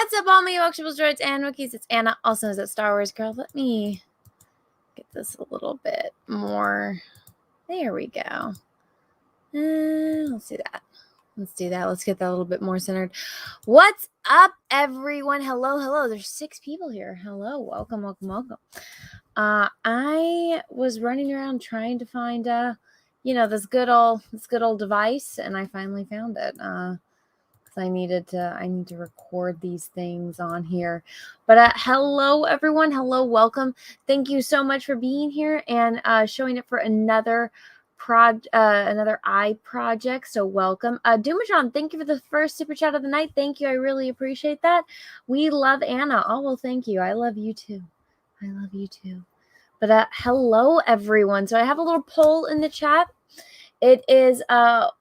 What's up, all my Walkshables, droids, and Wookiees? It's Anna, also known as Star Wars Girl. Let me get this a little bit more. There we go. Let's do that. Let's get that a little bit more centered. What's up, everyone? Hello. There's 6 people here. Hello, welcome. I was running around trying to find, this good old device, and I finally found it. I need to record these things on here. But hello, everyone. Hello, welcome. Thank you so much for being here and showing up for another eye project. So welcome. Dumajon, thank you for the first super chat of the night. Thank you. I really appreciate that. We love Anna. Oh, well, thank you. I love you too. But hello, everyone. So I have a little poll in the chat. It is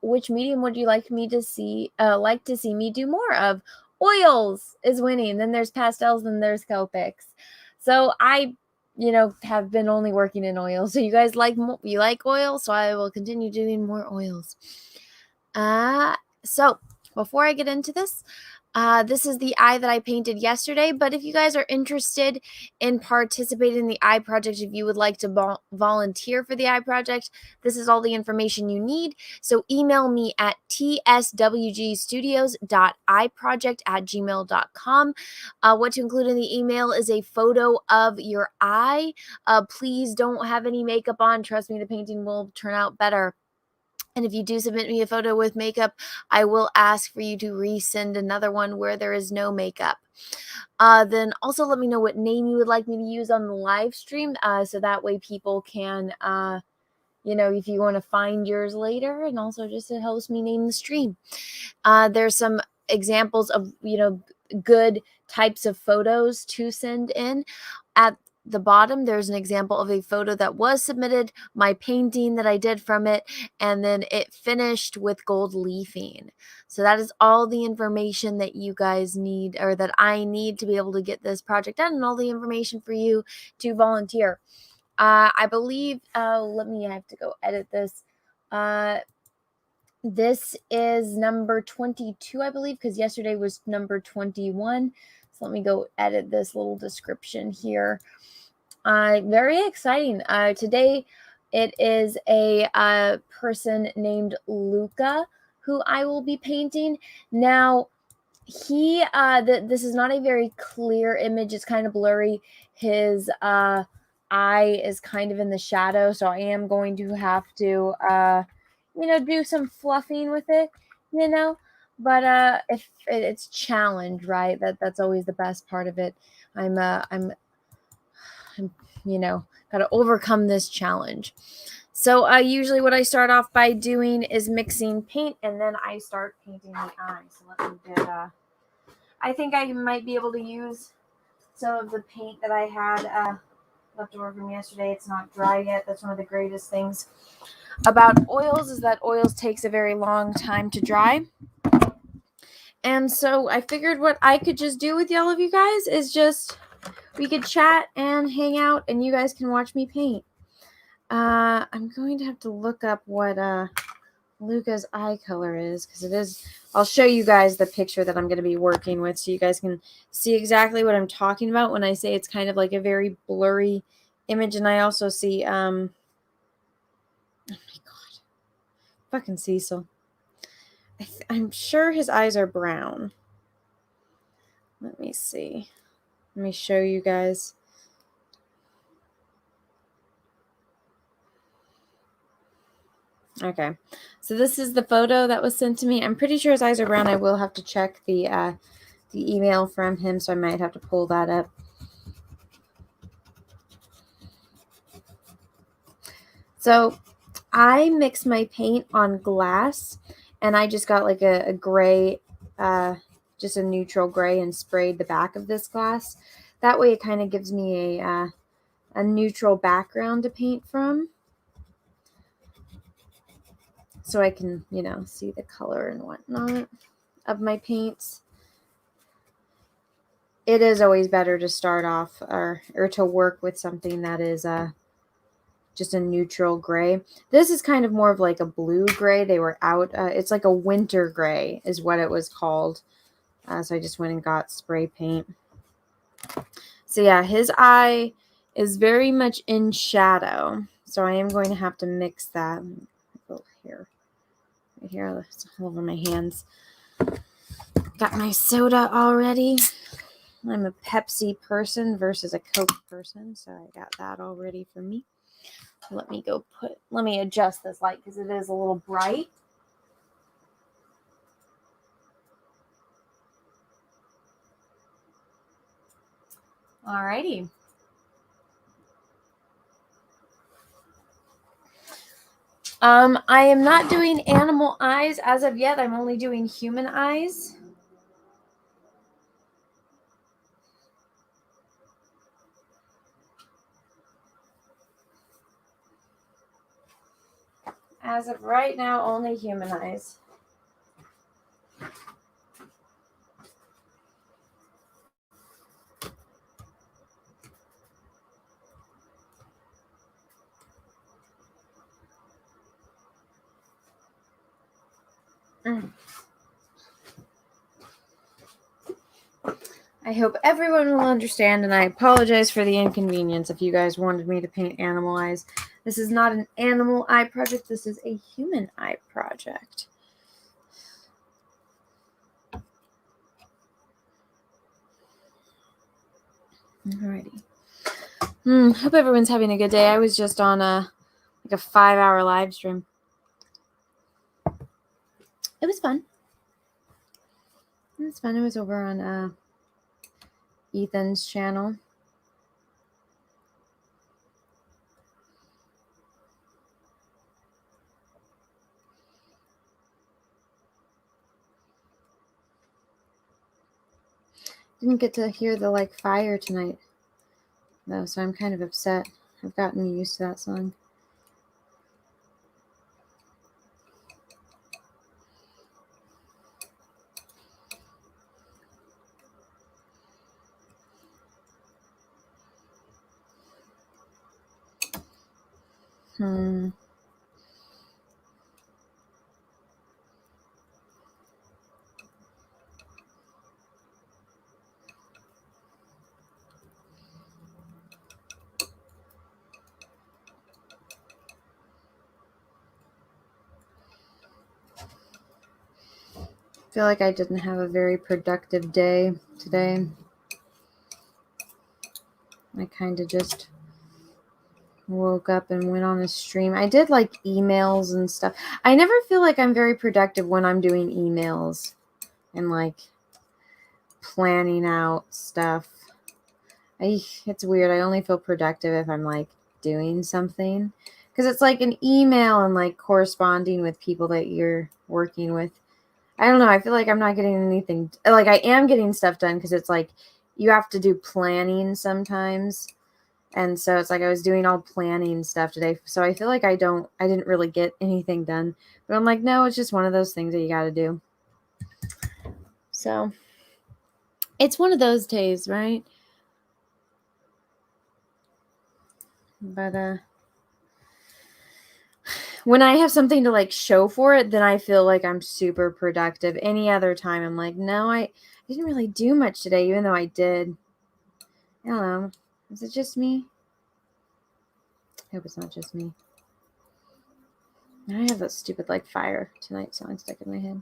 which medium would you like to see me do more of? Oils is winning. Then there's pastels, and there's Copics. So I, have been only working in oils. So you guys like oil, so I will continue doing more oils. So before I get into this, this is the eye that I painted yesterday, but if you guys are interested in participating in the eye project, if you would like to volunteer for the eye project, this is all the information you need. So email me at tswgstudios.eyeproject@gmail.com. What to include in the email is a photo of your eye. Please don't have any makeup on. Trust me, the painting will turn out better. And if you do submit me a photo with makeup, I will ask for you to resend another one where there is no makeup. Then also let me know what name you would like me to use on the live stream, so that way people can, if you want to find yours later, and also just to help me name the stream. There's some examples of, good types of photos to send in. At the bottom, there's an example of a photo that was submitted, my painting that I did from it, and then it finished with gold leafing. So that is all the information that you guys need, or that I need, to be able to get this project done, and all the information for you to volunteer. I believe, I have to go edit this. This is number 22, I believe, because yesterday was number 21. So let me go edit this little description here. Very exciting. Today it is a person named Luca who I will be painting. Now, this is not a very clear image. It's kind of blurry. His eye is kind of in the shadow, so I am going to have to do some fluffing with it, but if it's challenge, right? That's always the best part of it. I'm got to overcome this challenge. So usually what I start off by doing is mixing paint, and then I start painting the eye. So let me get, I think I might be able to use some of the paint that I had left over from yesterday. It's not dry yet. That's one of the greatest things about oils, is that oils takes a very long time to dry. And so I figured what I could just do with all of you guys is we could chat and hang out, and you guys can watch me paint. I'm going to have to look up what Luca's eye color is, because it is. I'll show you guys the picture that I'm going to be working with, so you guys can see exactly what I'm talking about when I say it's kind of like a very blurry image. And I also see oh my god, fucking Cecil. I'm sure his eyes are brown. Let me see. Let me show you guys. Okay, so this is the photo that was sent to me. I'm pretty sure his eyes are brown. I will have to check the email from him, so I might have to pull that up. So I mix my paint on glass, and I just got like a gray, just a neutral gray, and sprayed the back of this glass. That way it kind of gives me a neutral background to paint from, so I can, see the color and whatnot of my paints. It is always better to start off or to work with something that is just a neutral gray. This is kind of more of like a blue gray. They were out. It's like a winter gray is what it was called. So I just went and got spray paint. So yeah, his eye is very much in shadow. So I am going to have to mix that. Here. Right here, it's all over my hands. Got my soda already. I'm a Pepsi person versus a Coke person, so I got that all ready for me. Let me adjust this light because it is a little bright. Alrighty. I am not doing animal eyes as of yet. I'm only doing human eyes. As of right now, only human eyes. I hope everyone will understand, and I apologize for the inconvenience if you guys wanted me to paint animal eyes. This is not an animal eye project. This is a human eye project. Alrighty. Hope everyone's having a good day. I was just on a 5-hour live stream. It was fun. It was fun. It was over on Ethan's channel. Didn't get to hear the fire tonight though, so I'm kind of upset. I've gotten used to that song. I feel like I didn't have a very productive day today. I kind of just woke up and went on a stream. I did emails and stuff. I never feel like I'm very productive when I'm doing emails and planning out stuff. It's weird. I only feel productive if I'm doing something, because it's an email and corresponding with people that you're working with. I don't know. I feel like I'm not getting anything. I am getting stuff done because it's you have to do planning sometimes. And so it's I was doing all planning stuff today. So I feel like I didn't really get anything done. But I'm no, it's just one of those things that you got to do. So it's one of those days, right? But when I have something to show for it, then I feel like I'm super productive. Any other time, I'm no, I didn't really do much today, even though I did. I don't know. Is it just me? I hope it's not just me. Now I have that stupid Fire Tonight song stuck in my head.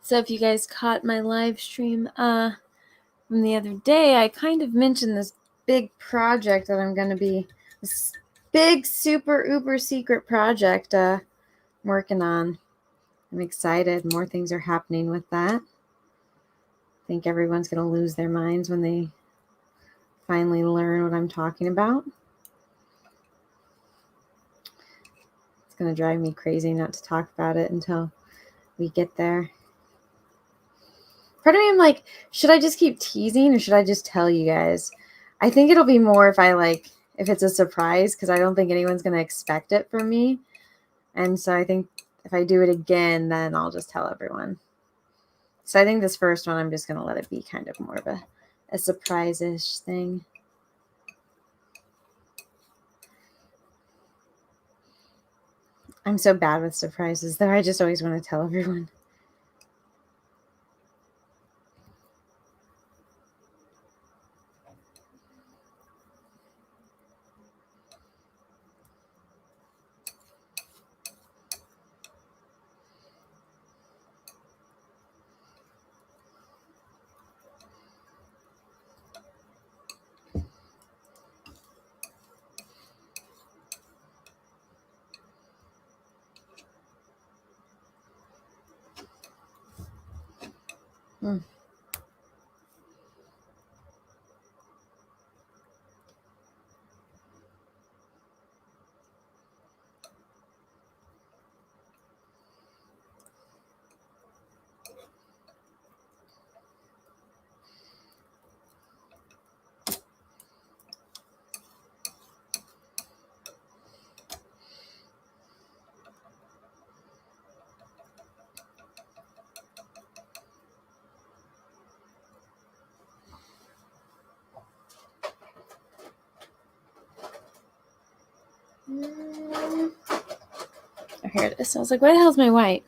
So if you guys caught my live stream from the other day, I kind of mentioned this big project that I'm going to be, this big, super, uber secret project I'm working on. I'm excited. More things are happening with that. I think everyone's going to lose their minds when they finally learn what I'm talking about. It's going to drive me crazy not to talk about it until we get there. Part of me, I'm like, should I just keep teasing or should I just tell you guys? I think it'll be more if it's a surprise, because I don't think anyone's going to expect it from me. And so I think if I do it again, then I'll just tell everyone. So I think this first one, I'm just going to let it be kind of more of a surprise-ish thing. I'm so bad with surprises, though. I just always want to tell everyone. Mm. Oh, here it is. I was like, where the hell's my white?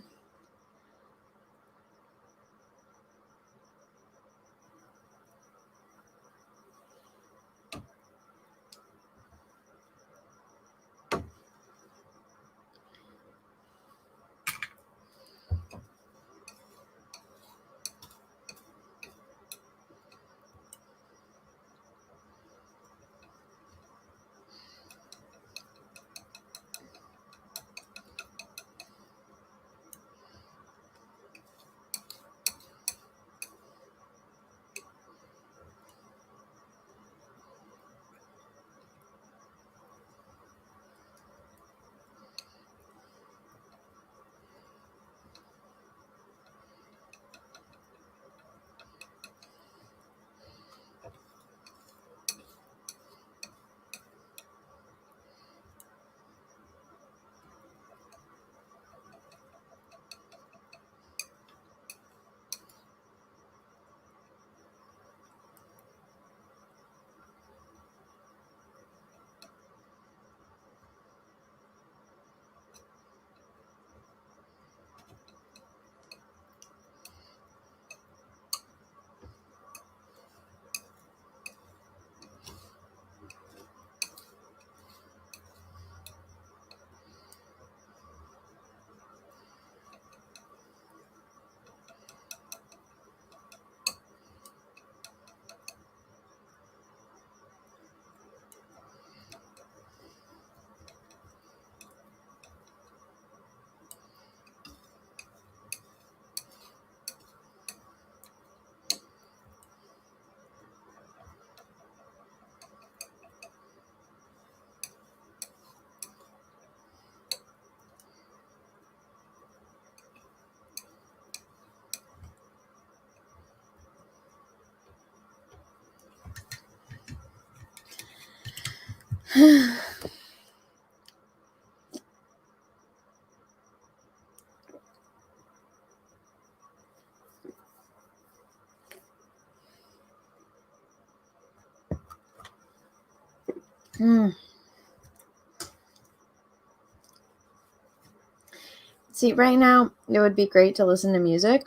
See, right now, it would be great to listen to music,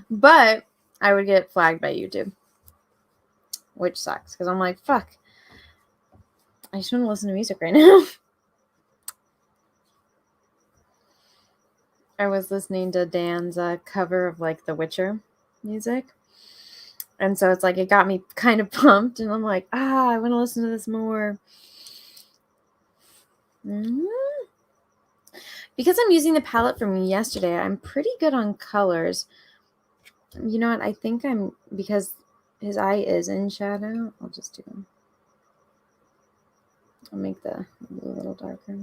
but I would get flagged by YouTube, which sucks, because I'm like, fuck, I just want to listen to music right now. I was listening to Dan's cover of, like, The Witcher music, and so it's like, it got me kind of pumped, and I'm like, I want to listen to this more. Because I'm using the palette from yesterday, I'm pretty good on colors. You know what? I think because his eye is in shadow, I'll just do, I'll make the blue a little darker.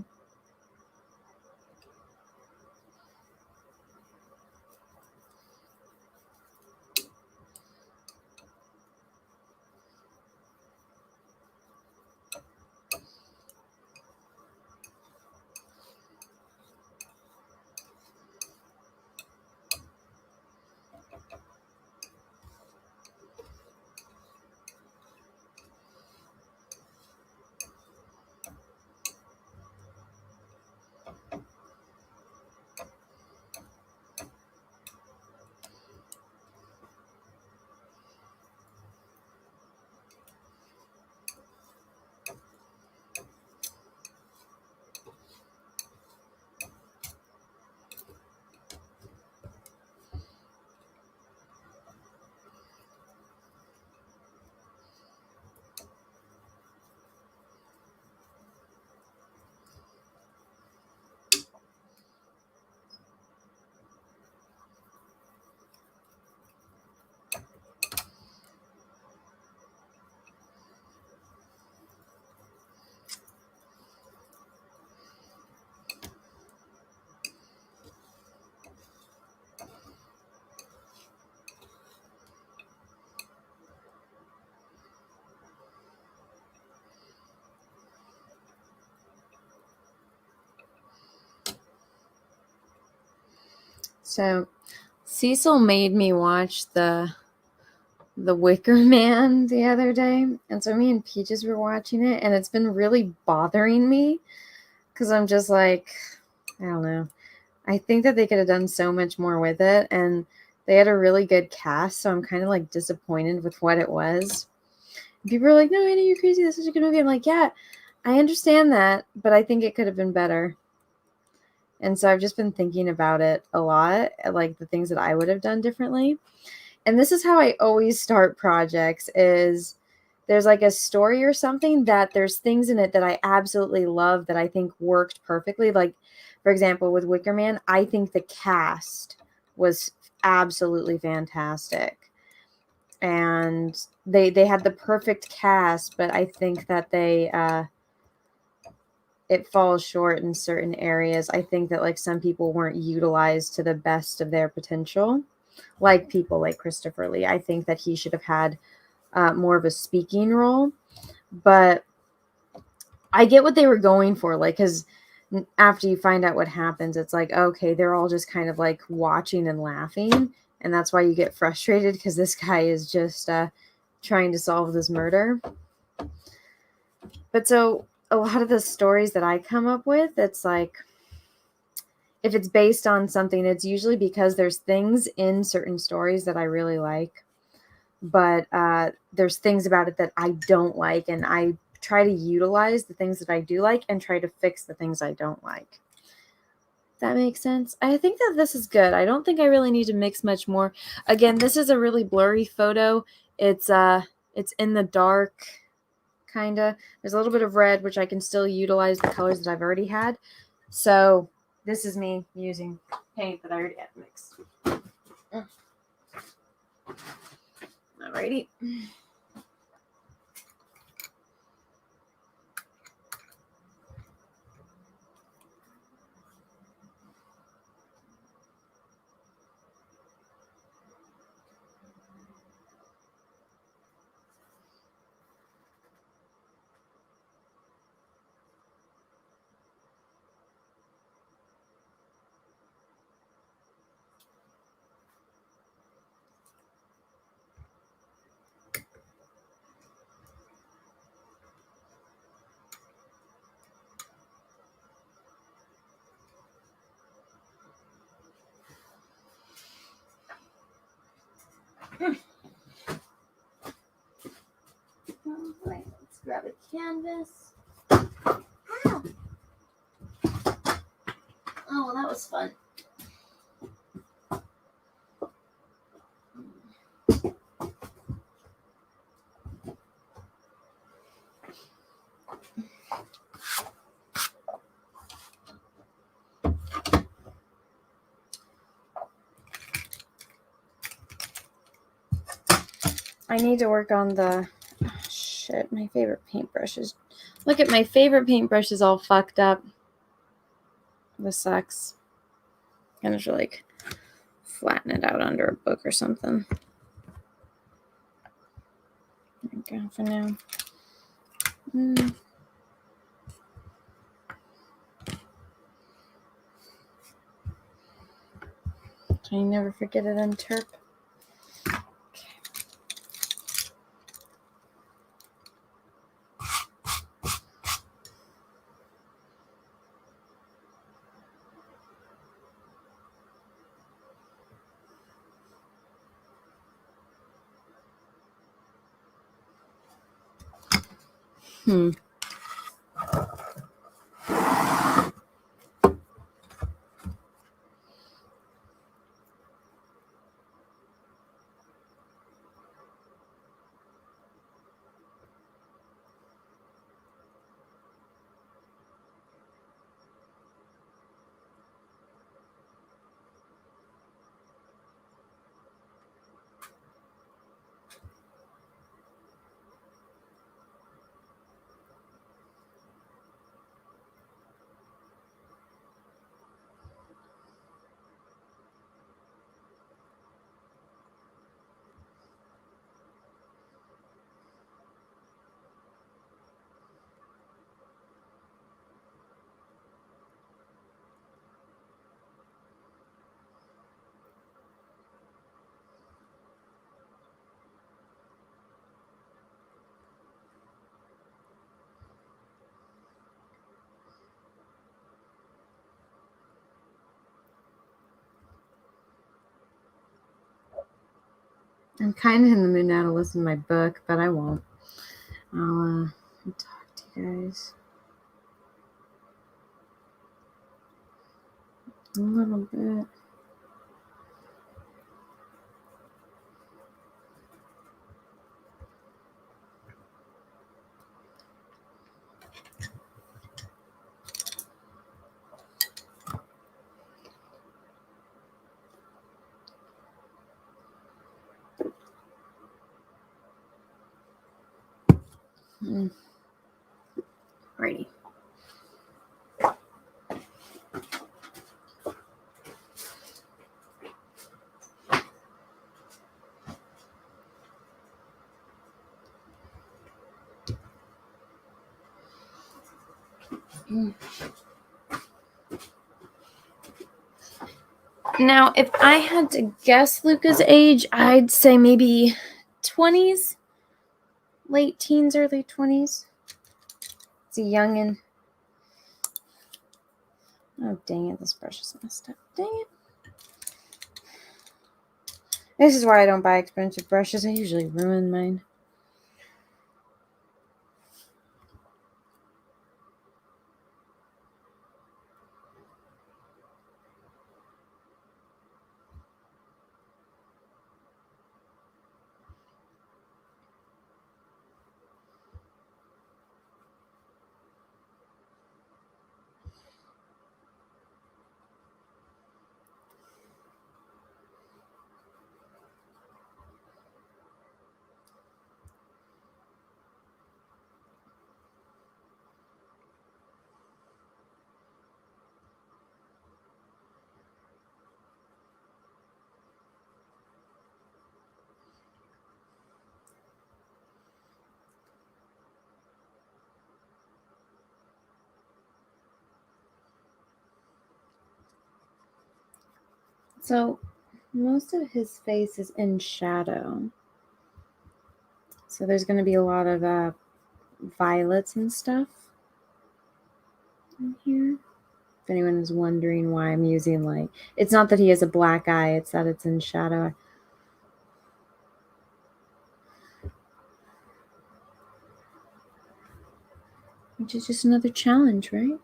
So Cecil made me watch the Wicker Man the other day, and so me and Peaches were watching it, and it's been really bothering me because I'm just like, I don't know. I think that they could have done so much more with it, and they had a really good cast, so I'm kind of like disappointed with what it was. People are like, "No, Anna, you're crazy. This is a good movie." I'm like, "Yeah, I understand that, but I think it could have been better." And so I've just been thinking about it a lot, like the things that I would have done differently. And this is how I always start projects is there's like a story or something that there's things in it that I absolutely love that I think worked perfectly. Like, for example, with Wicker Man, I think the cast was absolutely fantastic. And they had the perfect cast, but I think that it falls short in certain areas. I think that like some people weren't utilized to the best of their potential, like people like Christopher Lee. I think that he should have had more of a speaking role, but I get what they were going for. Like, because after you find out what happens, it's like, okay, they're all just kind of like watching and laughing. And that's why you get frustrated because this guy is just trying to solve this murder. But so a lot of the stories that I come up with, it's like, if it's based on something, it's usually because there's things in certain stories that I really like, but there's things about it that I don't like, and I try to utilize the things that I do like and try to fix the things I don't like. That makes sense. I think that this is good. I don't think I really need to mix much more. Again, this is a really blurry photo. It's in the dark, kind of. There's a little bit of red, which I can still utilize the colors that I've already had. So this is me using paint that I already had mixed. Alrighty. Alright, let's grab a canvas. Ow. Oh, well, that was fun. I need to work on the, shit, my favorite paintbrushes. Look at my favorite paintbrush is all fucked up. This sucks. I'm gonna like flatten it out under a book or something. There we go for now. So you never forget it on Terp. I'm kind of in the mood now to listen to my book, but I won't. I'll talk to you guys a little bit. Righty. Now, if I had to guess Luca's age, I'd say maybe 20s, late teens, early 20s. It's a youngin'. Oh, dang it. This brush is messed up. Dang it. This is why I don't buy expensive brushes. I usually ruin mine. So, most of his face is in shadow. So there's going to be a lot of violets and stuff in here. If anyone is wondering why I'm using light. It's not that he has a black eye, it's that it's in shadow. Which is just another challenge, right?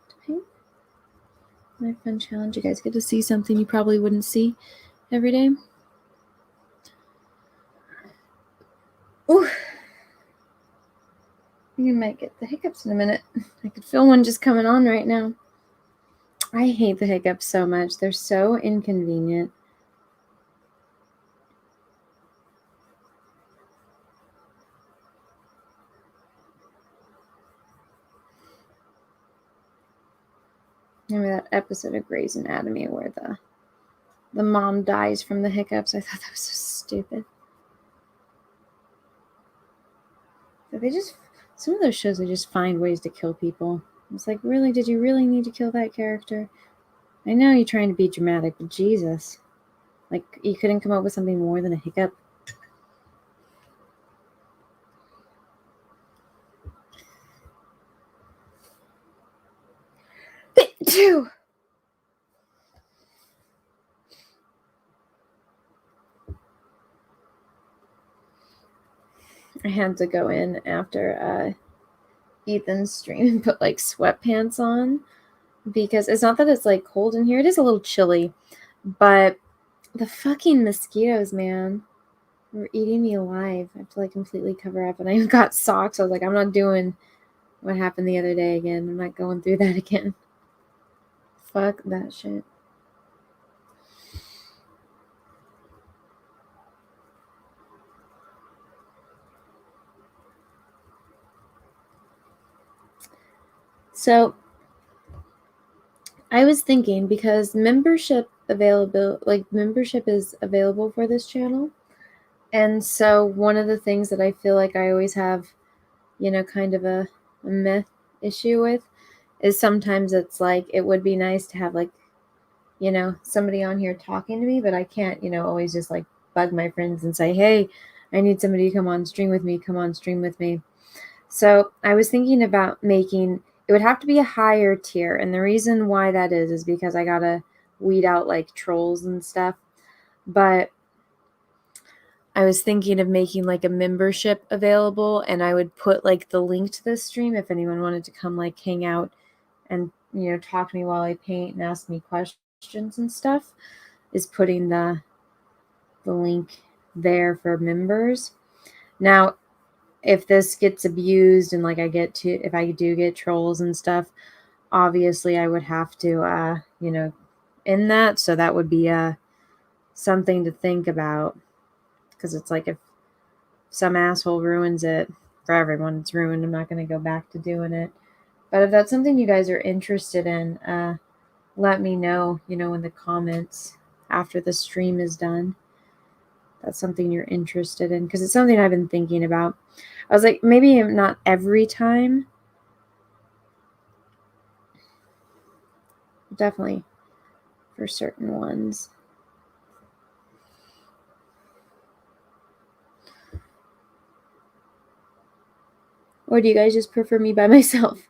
My fun challenge. You guys get to see something you probably wouldn't see every day. Ooh. You might get the hiccups in a minute. I could feel one just coming on right now. I hate the hiccups so much. They're so inconvenient. Remember that episode of Grey's Anatomy where the mom dies from the hiccups? I thought that was so stupid. But some of those shows, they just find ways to kill people. It's like, really? Did you really need to kill that character? I know you're trying to be dramatic, but Jesus. Like, you couldn't come up with something more than a hiccup? Two. I had to go in after Ethan's stream and put like sweatpants on because it's not that it's like cold in here. It is a little chilly, but the fucking mosquitoes, man, were eating me alive. I have to like completely cover up, and I got socks. I was like, I'm not doing what happened the other day again. I'm not going through that again. Fuck that shit. So I was thinking, because membership is available for this channel. And so one of the things that I feel like I always have, kind of a meh issue with is sometimes it's like it would be nice to have like, somebody on here talking to me, but I can't, always just like bug my friends and say, hey, I need somebody to come on stream with me. So I was thinking about it would have to be a higher tier. And the reason why that is because I gotta weed out like trolls and stuff. But I was thinking of making like a membership available, and I would put like the link to this stream if anyone wanted to come like hang out and, talk to me while I paint and ask me questions and stuff, is putting the link there for members. Now, if this gets abused and like if I do get trolls and stuff, obviously I would have to, end that. So that would be something to think about, because it's like if some asshole ruins it for everyone, it's ruined. I'm not going to go back to doing it. But if that's something you guys are interested in, let me know, in the comments after the stream is done. That's something you're interested in, because it's something I've been thinking about. I was like, maybe not every time. Definitely for certain ones. Or do you guys just prefer me by myself?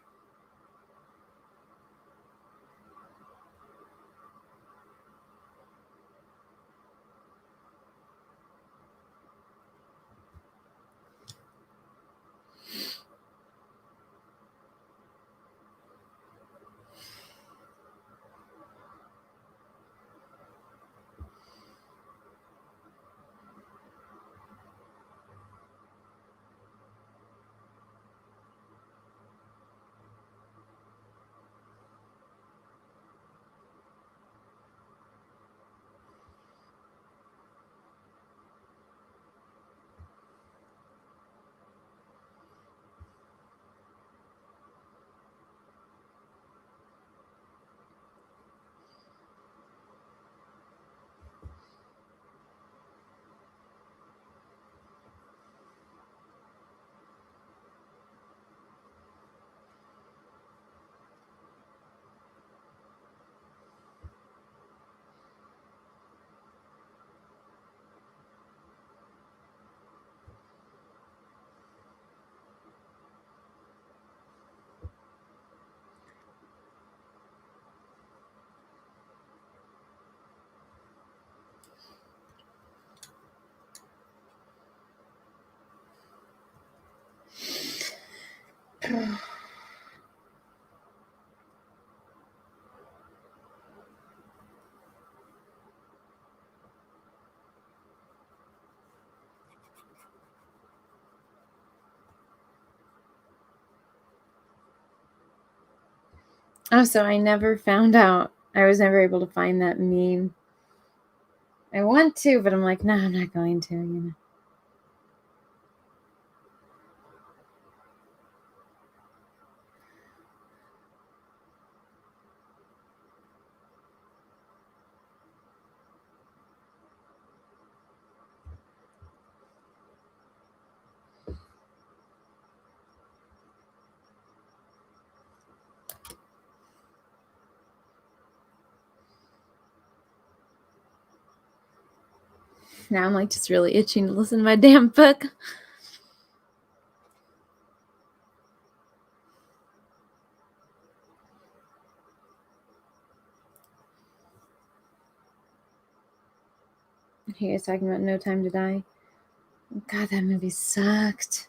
Oh, so I never found out. I was never able to find that meme. I want to, but I'm like, no, I'm not going to, Now I'm like just really itching to listen to my damn book. He was talking about No Time to Die. God, that movie sucked.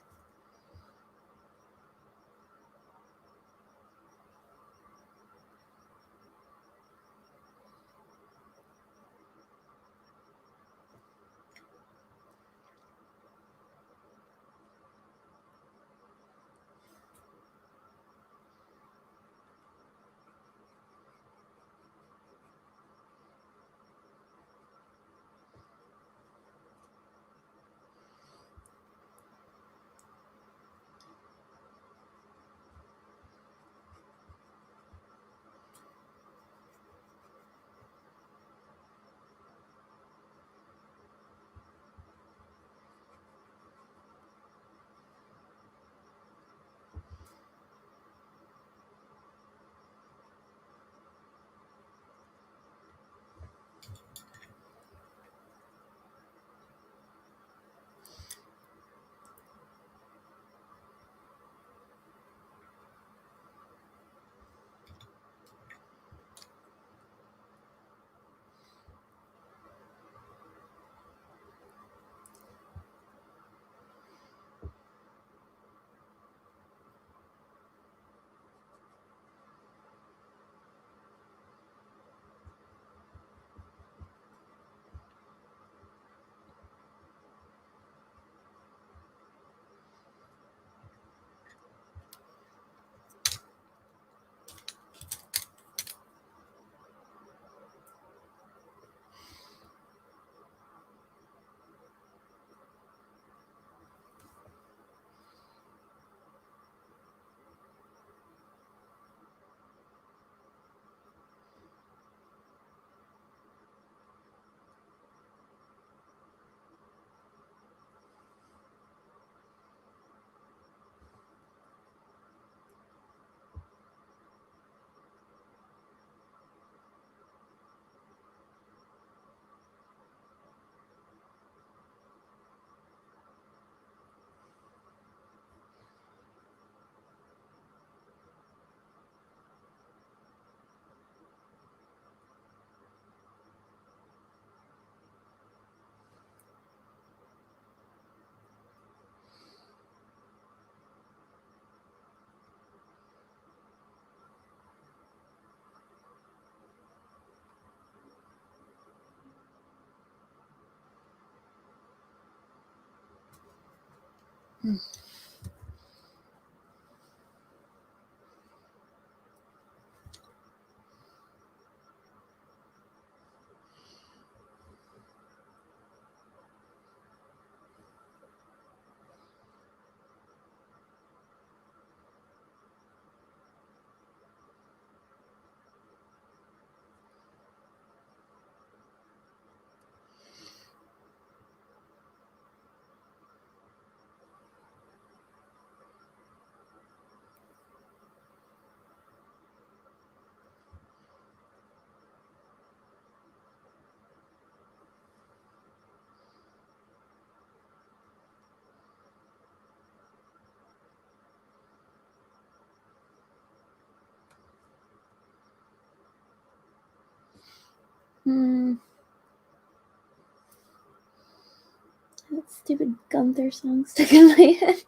That stupid Gunther song stuck in my head.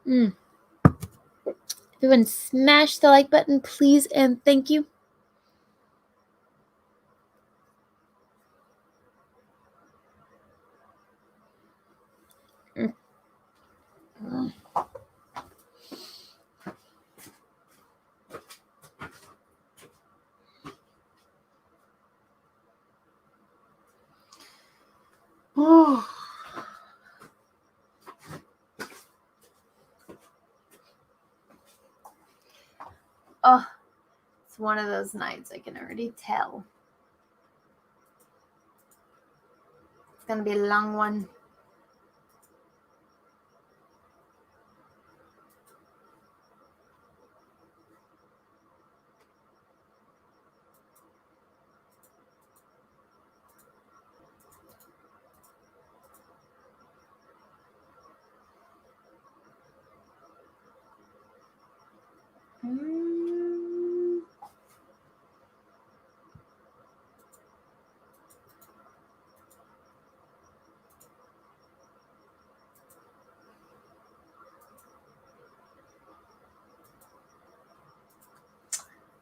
Everyone smash the like button, please, and thank you. Oh. Oh, it's one of those nights, I can already tell. It's going to be a long one.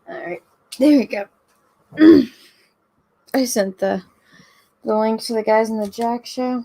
All right, there we go. I sent the link to the guys in the Jack show.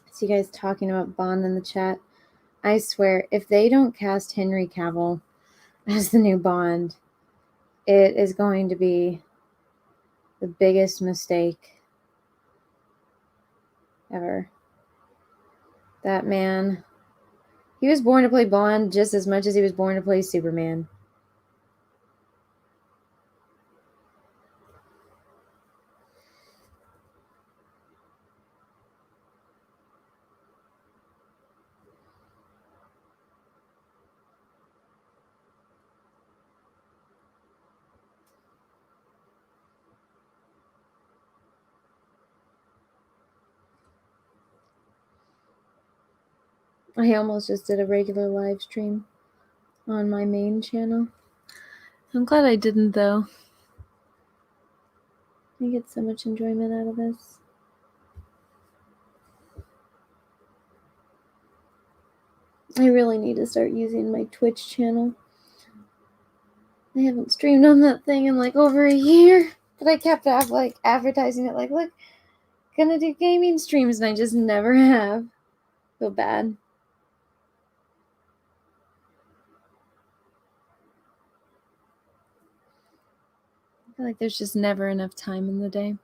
See you guys talking about Bond in the chat. I swear, if they don't cast Henry Cavill as the new Bond, it is going to be the biggest mistake ever. That man, he was born to play Bond just as much as he was born to play Superman. I almost just did a regular live stream on my main channel. I'm glad I didn't, though. I get so much enjoyment out of this. I really need to start using my Twitch channel. I haven't streamed on that thing in like over a year, but I kept like advertising it like, look, gonna do gaming streams, and I just never have. Feel bad. I feel like there's just never enough time in the day.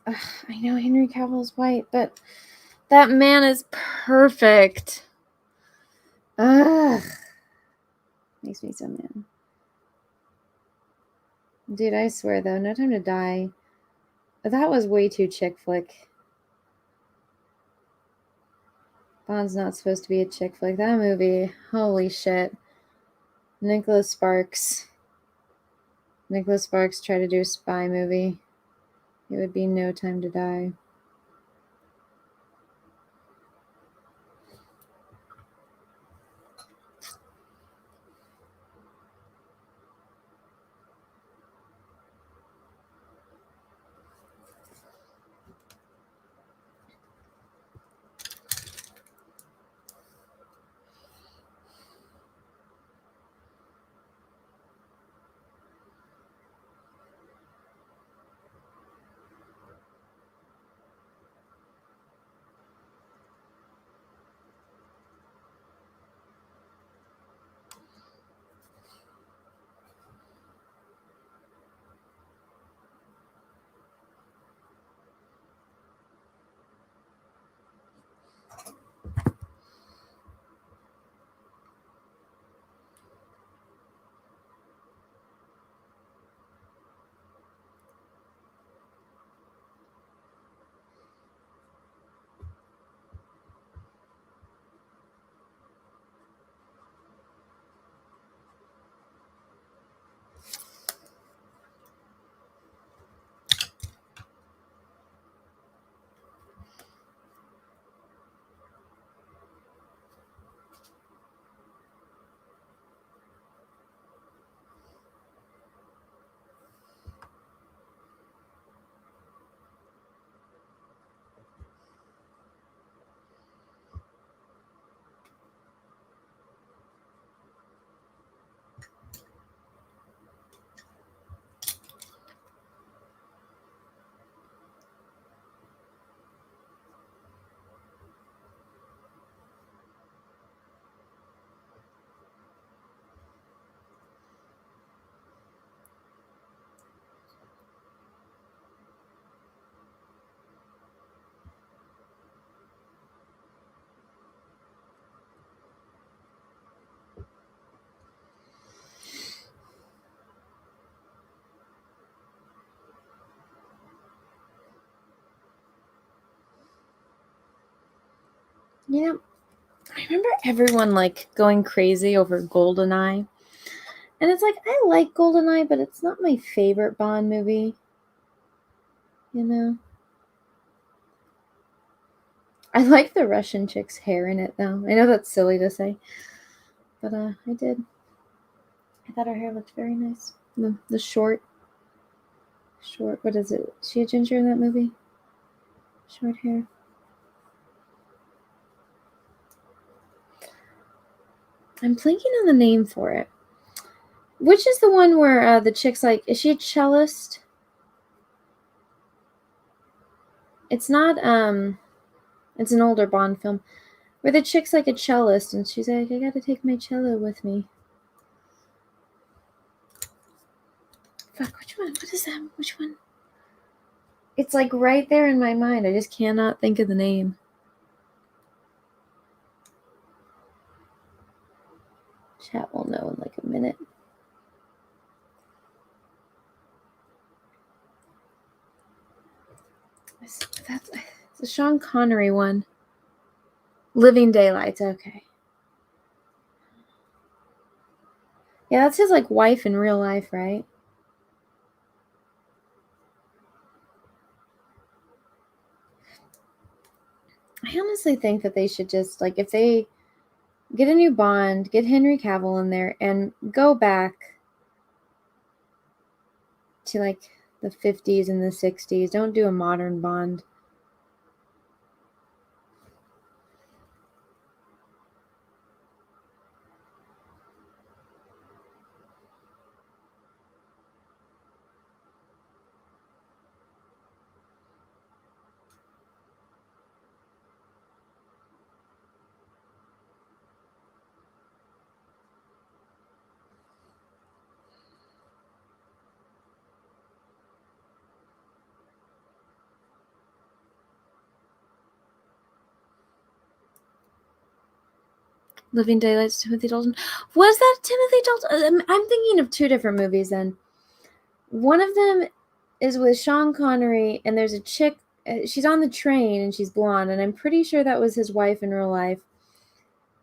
Ugh, I know Henry Cavill's white, but that man is perfect. Ugh. Makes me so mad. Dude, I swear though, No Time to Die. That was way too chick flick. Bond's not supposed to be a chick flick. That movie, holy shit. Nicholas Sparks. Nicholas Sparks tried to do a spy movie. It would be No Time to Die. You know, I remember everyone like going crazy over GoldenEye. And it's like, I like GoldenEye, but it's not my favorite Bond movie. You know? I like the Russian chick's hair in it, though. I know that's silly to say. But I did. I thought her hair looked very nice. The short, what is it? Is she a ginger in that movie? Short hair. I'm blanking on the name for it. Which is the one where the chick's like, is she a cellist? It's not, it's an older Bond film where the chick's like a cellist and she's like, I gotta take my cello with me. Fuck, which one? What is that? Which one? It's like right there in my mind. I just cannot think of the name. Chat will know in like a minute. That's it's a Sean Connery one. Living Daylights, okay. Yeah, that's his like wife in real life, right? I honestly think that they should just like if they get a new Bond, get Henry Cavill in there and go back to like the 50s and the 60s. Don't do a modern Bond. Living Daylights, Timothy Dalton. Was that Timothy Dalton? I'm thinking of two different movies then. One of them is with Sean Connery, and there's a chick. She's on the train, and she's blonde, and I'm pretty sure that was his wife in real life.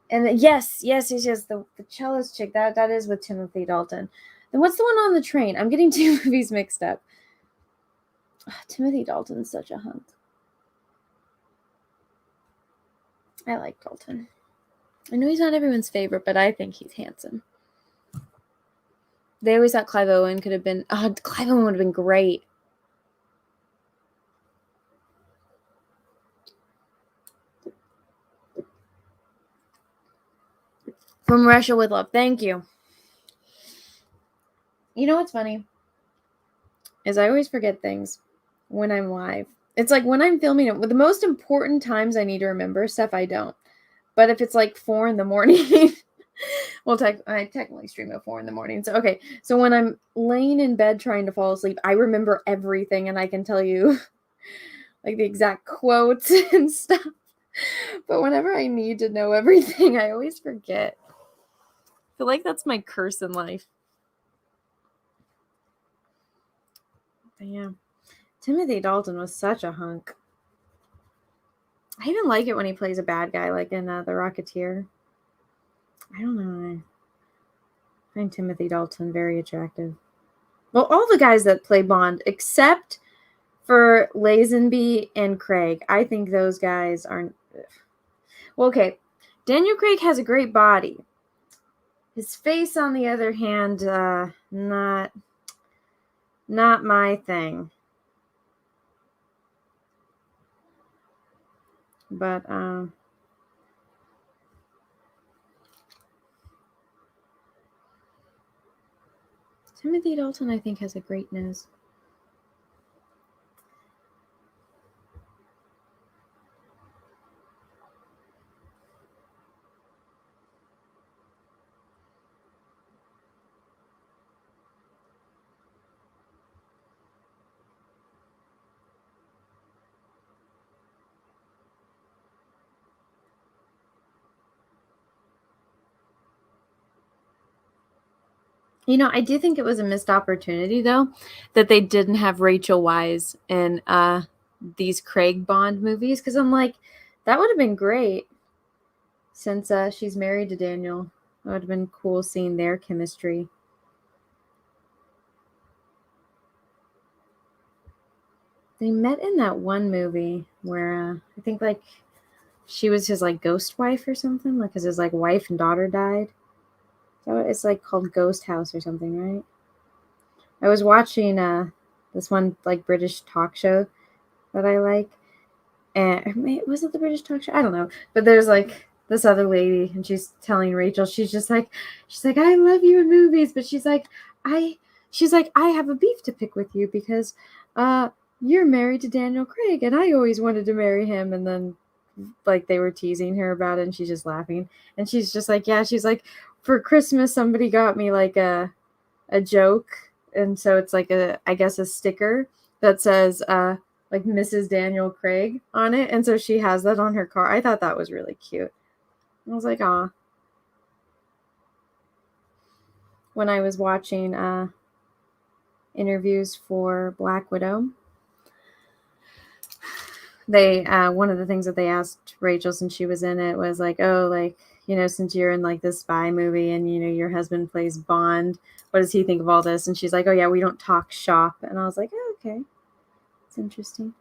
And yes, the cellist chick. That is with Timothy Dalton. Then what's the one on the train? I'm getting two movies mixed up. Timothy Dalton's such a hunk. I like Dalton. I know he's not everyone's favorite, but I think he's handsome. They always thought Clive Owen could have been... Clive Owen would have been great. From Russia with Love. Thank you. You know what's funny? Is I always forget things when I'm live. It's like when I'm filming it, with the most important times I need to remember stuff, I don't. But if it's like 4 a.m, well, I technically stream at 4 a.m. So, okay. So when I'm laying in bed trying to fall asleep, I remember everything and I can tell you like the exact quotes and stuff. But whenever I need to know everything, I always forget. I feel like that's my curse in life. But yeah. Timothy Dalton was such a hunk. I even like it when he plays a bad guy, like in The Rocketeer. I don't know. I find Timothy Dalton very attractive. Well, all the guys that play Bond, except for Lazenby and Craig, I think those guys aren't... Well, okay. Daniel Craig has a great body. His face, on the other hand, not my thing. But, Timothy Dalton, I think, has a great nose. You know, I do think it was a missed opportunity, though, that they didn't have Rachel Weisz in these Craig Bond movies, because I'm like, that would have been great since she's married to Daniel. It would have been cool seeing their chemistry. They met in that one movie where I think like she was his like ghost wife or something, like because his like wife and daughter died. So it's like called Ghost House or something, right? I was watching this one like British talk show that I like, and was it the British talk show? I don't know, but there's like this other lady, and she's telling Rachel, she's like, I love you in movies, but she's like, I have a beef to pick with you because you're married to Daniel Craig, and I always wanted to marry him, and then like they were teasing her about it, and she's just laughing, and she's just like, yeah, she's like, for Christmas somebody got me like a joke, and so it's like I guess a sticker that says like Mrs. Daniel Craig on it, and so she has that on her car. I thought that was really cute. I was like, aw. When I was watching interviews for Black Widow, they one of the things that they asked Rachel since she was in it was like, oh, like, you know, since you're in like this spy movie and, you know, your husband plays Bond, what does he think of all this? And she's like, oh yeah, we don't talk shop. And I was like, oh, okay, it's interesting.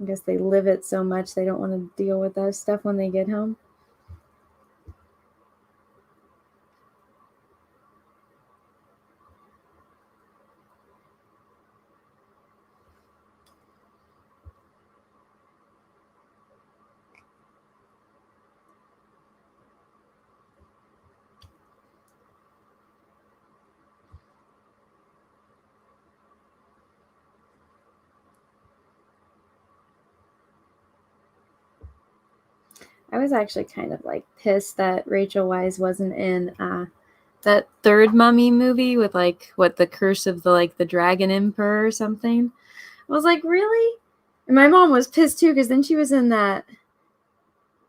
I guess they live it so much they don't want to deal with that stuff when they get home. I was actually kind of like pissed that Rachel Weisz wasn't in that third Mummy movie with like what the Curse of the Dragon Emperor or something. I was like, really? And my mom was pissed too, because then she was in that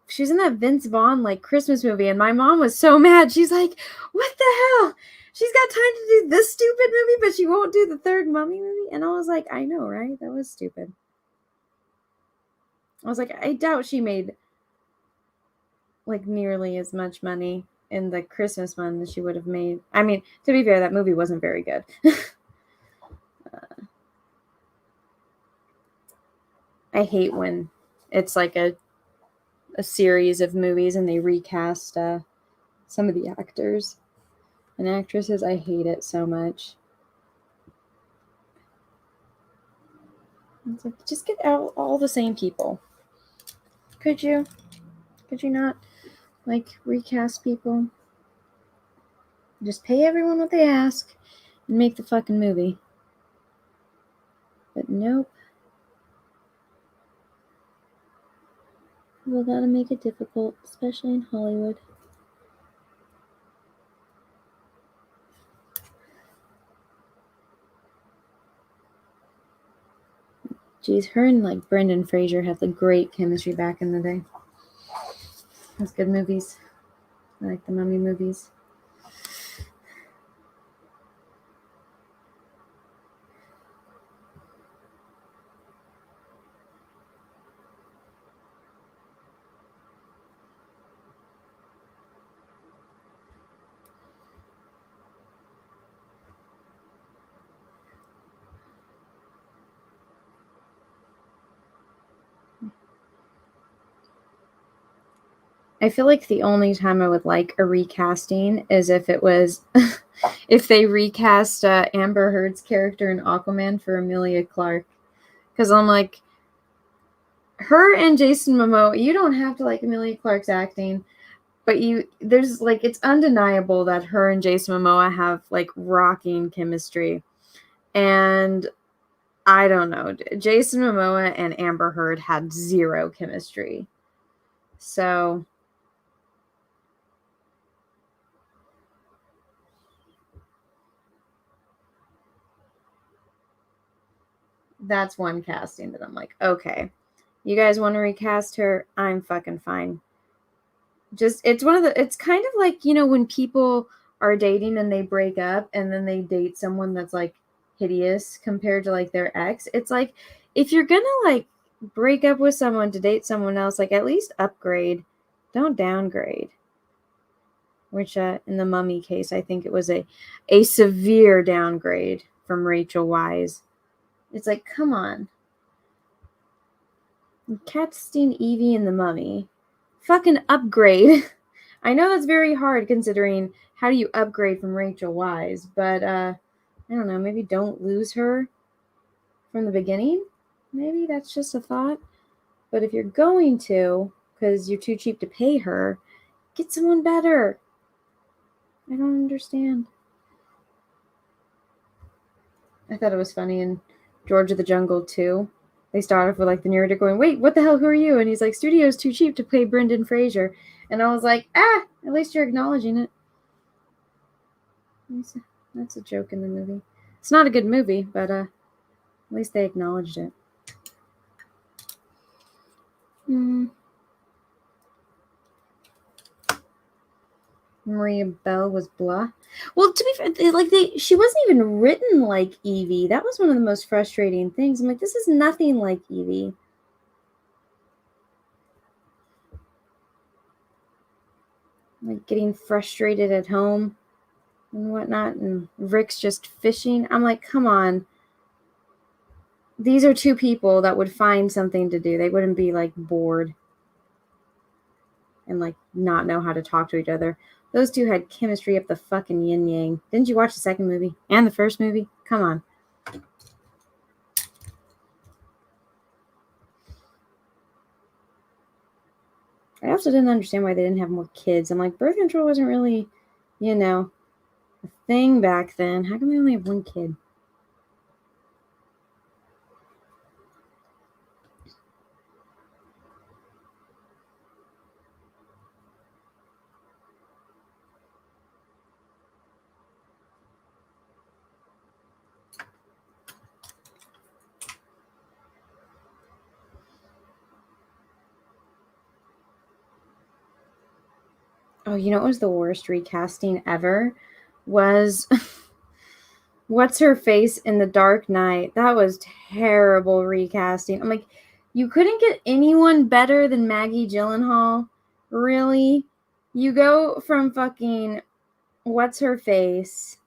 Vince Vaughn like Christmas movie, and my mom was so mad. She's like, what the hell? She's got time to do this stupid movie, but she won't do the third Mummy movie. And I was like, I know, right? That was stupid. I was like, I doubt she made like nearly as much money in the Christmas one that she would have made. I mean, to be fair, that movie wasn't very good. I hate when it's like a series of movies and they recast some of the actors and actresses. I hate it so much. It's like, just get out all the same people. Could you not like recast people? Just pay everyone what they ask and make the fucking movie. But nope. We gotta make it difficult, especially in Hollywood. Geez, her and like Brendan Fraser had the great chemistry back in the day. Those good movies. I like the Mummy movies. I feel like the only time I would like a recasting is if it was if they recast Amber Heard's character in Aquaman for Emilia Clarke. Because I'm like, her and Jason Momoa, you don't have to like Emilia Clarke's acting, but there's like, it's undeniable that her and Jason Momoa have like rocking chemistry. And I don't know, Jason Momoa and Amber Heard had zero chemistry. So that's one casting that I'm like, okay, you guys want to recast her? I'm fucking fine. Just, it's kind of like, when people are dating and they break up and then they date someone that's like hideous compared to like their ex. It's like, if you're gonna like break up with someone to date someone else, like at least upgrade, don't downgrade. Which in the Mummy case, I think it was a severe downgrade from Rachel Weisz. It's like, come on. Casting Evie in the Mummy. Fucking upgrade. I know that's very hard considering how do you upgrade from Rachel Weisz, but I don't know, maybe don't lose her from the beginning. Maybe that's just a thought. But if you're going to, because you're too cheap to pay her, get someone better. I don't understand. I thought it was funny in George of the Jungle 2. They start off with like the narrator going, "Wait, what the hell? Who are you?" And he's like, "Studio's too cheap to pay Brendan Fraser." And I was like, at least you're acknowledging it. That's a joke in the movie. It's not a good movie, but at least they acknowledged it. Maria Bell was blah. Well, to be fair, like she wasn't even written like Evie. That was one of the most frustrating things. I'm like, this is nothing like Evie. Like getting frustrated at home and whatnot, and Rick's just fishing. I'm like, come on. These are two people that would find something to do. They wouldn't be like bored and like not know how to talk to each other. Those two had chemistry up the fucking yin yang. Didn't you watch the second movie and the first movie? Come on. I also didn't understand why they didn't have more kids. I'm like, birth control wasn't really, a thing back then. How come they only have one kid? Oh, what was the worst recasting ever? Was what's her face in The Dark Knight? That was terrible recasting. I'm like, you couldn't get anyone better than Maggie Gyllenhaal? Really? You go from fucking what's her face,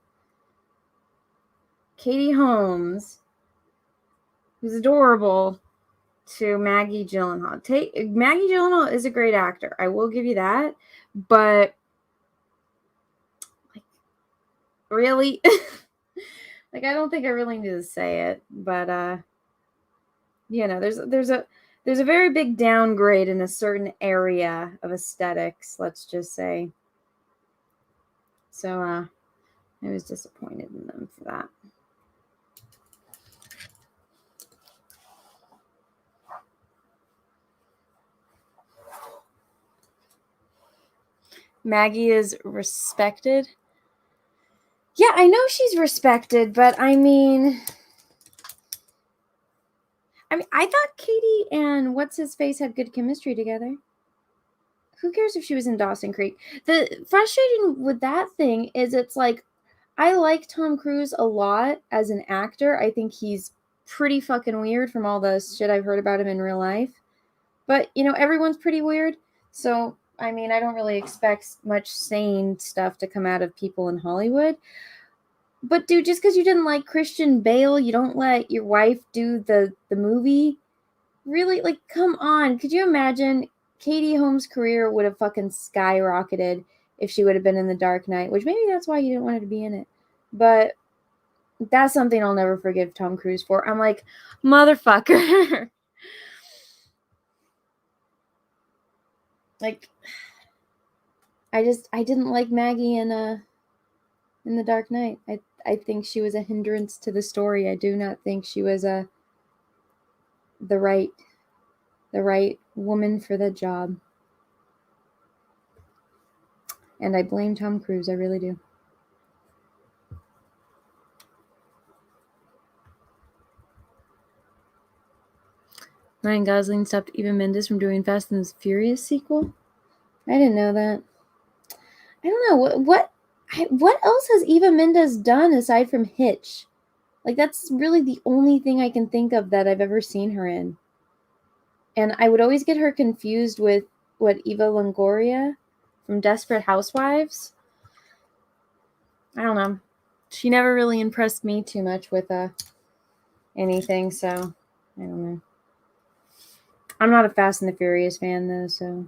Katie Holmes, who's adorable, to Maggie Gyllenhaal. Maggie Gyllenhaal is a great actor. I will give you that. But like, really? Like, I don't think I really need to say it, but you know, there's a very big downgrade in a certain area of aesthetics, let's just say. So I was disappointed in them for that. Maggie is respected. Yeah, I know she's respected, but I mean, I thought Katie and what's his face had good chemistry together. Who cares if she was in Dawson Creek? The frustrating with that thing is it's like, I like Tom Cruise a lot as an actor. I think he's pretty fucking weird from all the shit I've heard about him in real life. But, you know, everyone's pretty weird. So, I mean, I don't really expect much sane stuff to come out of people in Hollywood. But, dude, just because you didn't like Christian Bale, you don't let your wife do the movie? Really? Like, come on. Could you imagine Katie Holmes' career would have fucking skyrocketed if she would have been in The Dark Knight, which maybe that's why you didn't want her to be in it. But that's something I'll never forgive Tom Cruise for. I'm like, motherfucker. Like, I didn't like Maggie in The Dark Knight. I think she was a hindrance to the story. I do not think she was the right woman for the job. And I blame Tom Cruise, I really do. Ryan Gosling stopped Eva Mendes from doing Fast and the Furious sequel? I didn't know that. I don't know. What else has Eva Mendes done aside from Hitch? Like, that's really the only thing I can think of that I've ever seen her in. And I would always get her confused with Eva Longoria from Desperate Housewives. I don't know. She never really impressed me too much with anything, so I don't know. I'm not a Fast and the Furious fan, though, so.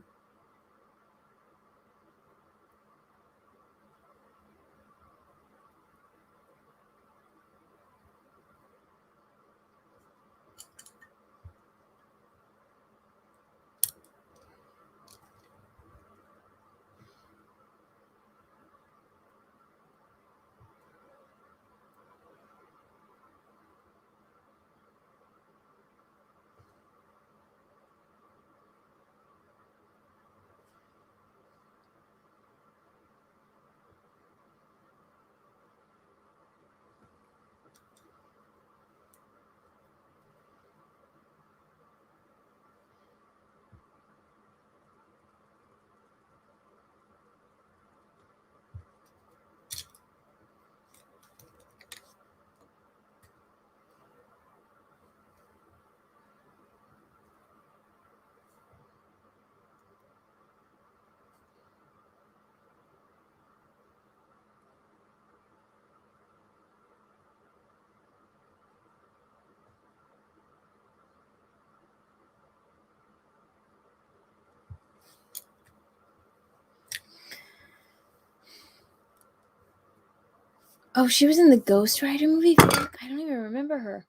Oh, she was in the Ghost Rider movie? Fuck, I don't even remember her.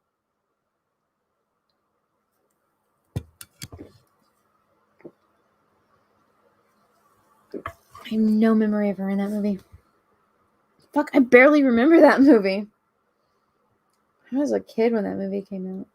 I have no memory of her in that movie. Fuck, I barely remember that movie. I was a kid when that movie came out.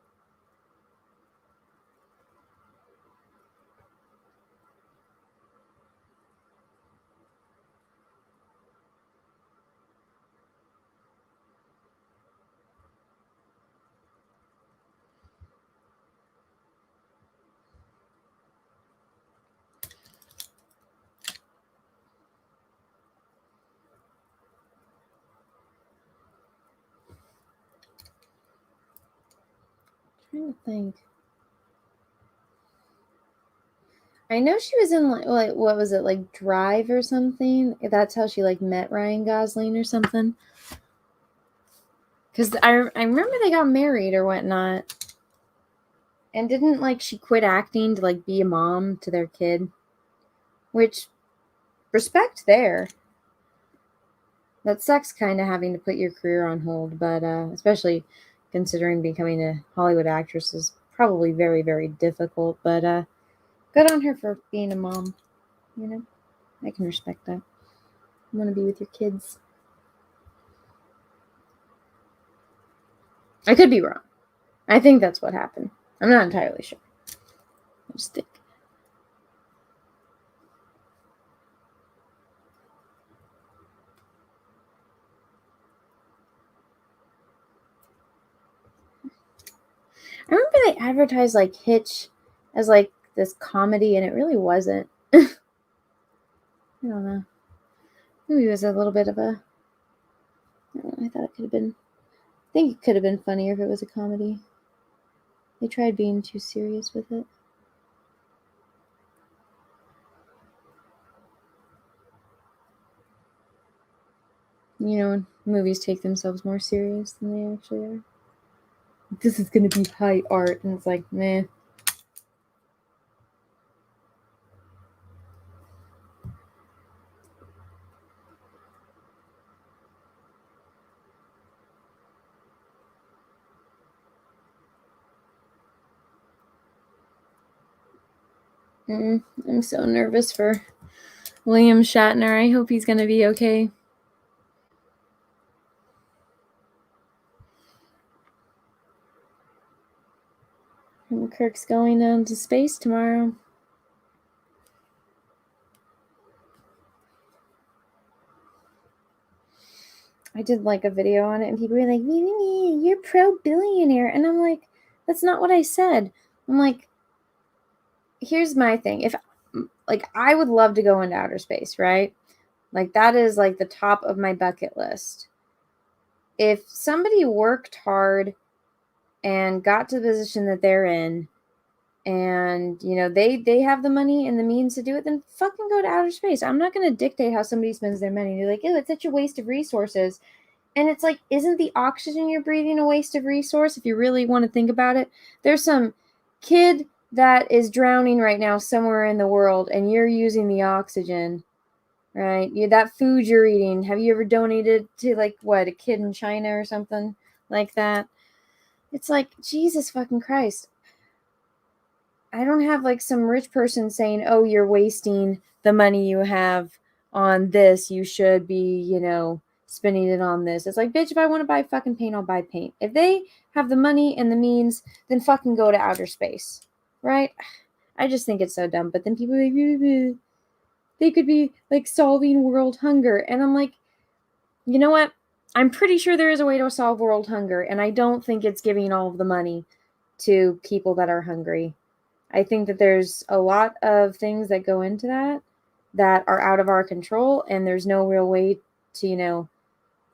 I'm trying to think. I know she was in like what was it, like Drive or something? That's how she like met Ryan Gosling or something. Because I remember they got married or whatnot. And didn't like she quit acting to like be a mom to their kid? Which, respect there. That sucks kind of having to put your career on hold, but especially considering becoming a Hollywood actress is probably very, very difficult. But good on her for being a mom. You know, I can respect that. You want to be with your kids. I could be wrong. I think that's what happened. I'm not entirely sure. I just think. I remember they advertised like Hitch as like this comedy, and it really wasn't. I don't know. Maybe it was a little bit of a. I don't know, I thought it could have been. I think it could have been funnier if it was a comedy. They tried being too serious with it. You know, movies take themselves more serious than they actually are. This is gonna be high art, and it's like, meh. I'm so nervous for William Shatner. I hope he's gonna be okay. And Kirk's going down to space tomorrow. I did like a video on it, and people were like, "You're pro billionaire," and I'm like, "That's not what I said." I'm like, here's my thing. If like I would love to go into outer space, right? Like that is like the top of my bucket list. If somebody worked hard and got to the position that they're in, and you know they have the money and the means to do it, then fucking go to outer space. I'm not going to dictate how somebody spends their money. They're like, "Oh, it's such a waste of resources." And it's like, isn't the oxygen you're breathing a waste of resource if you really want to think about it? There's some kid that is drowning right now somewhere in the world, and you're using the oxygen, right? That food you're eating, have you ever donated to like what, a kid in China or something like that? It's like, Jesus fucking Christ. I don't have like some rich person saying, "Oh, you're wasting the money you have on this. You should be, spending it on this." It's like, bitch, if I want to buy fucking paint, I'll buy paint. If they have the money and the means, then fucking go to outer space, right? I just think it's so dumb. But then people are like, they could be like solving world hunger. And I'm like, you know what? I'm pretty sure there is a way to solve world hunger. And I don't think it's giving all of the money to people that are hungry. I think that there's a lot of things that go into that are out of our control, and there's no real way to,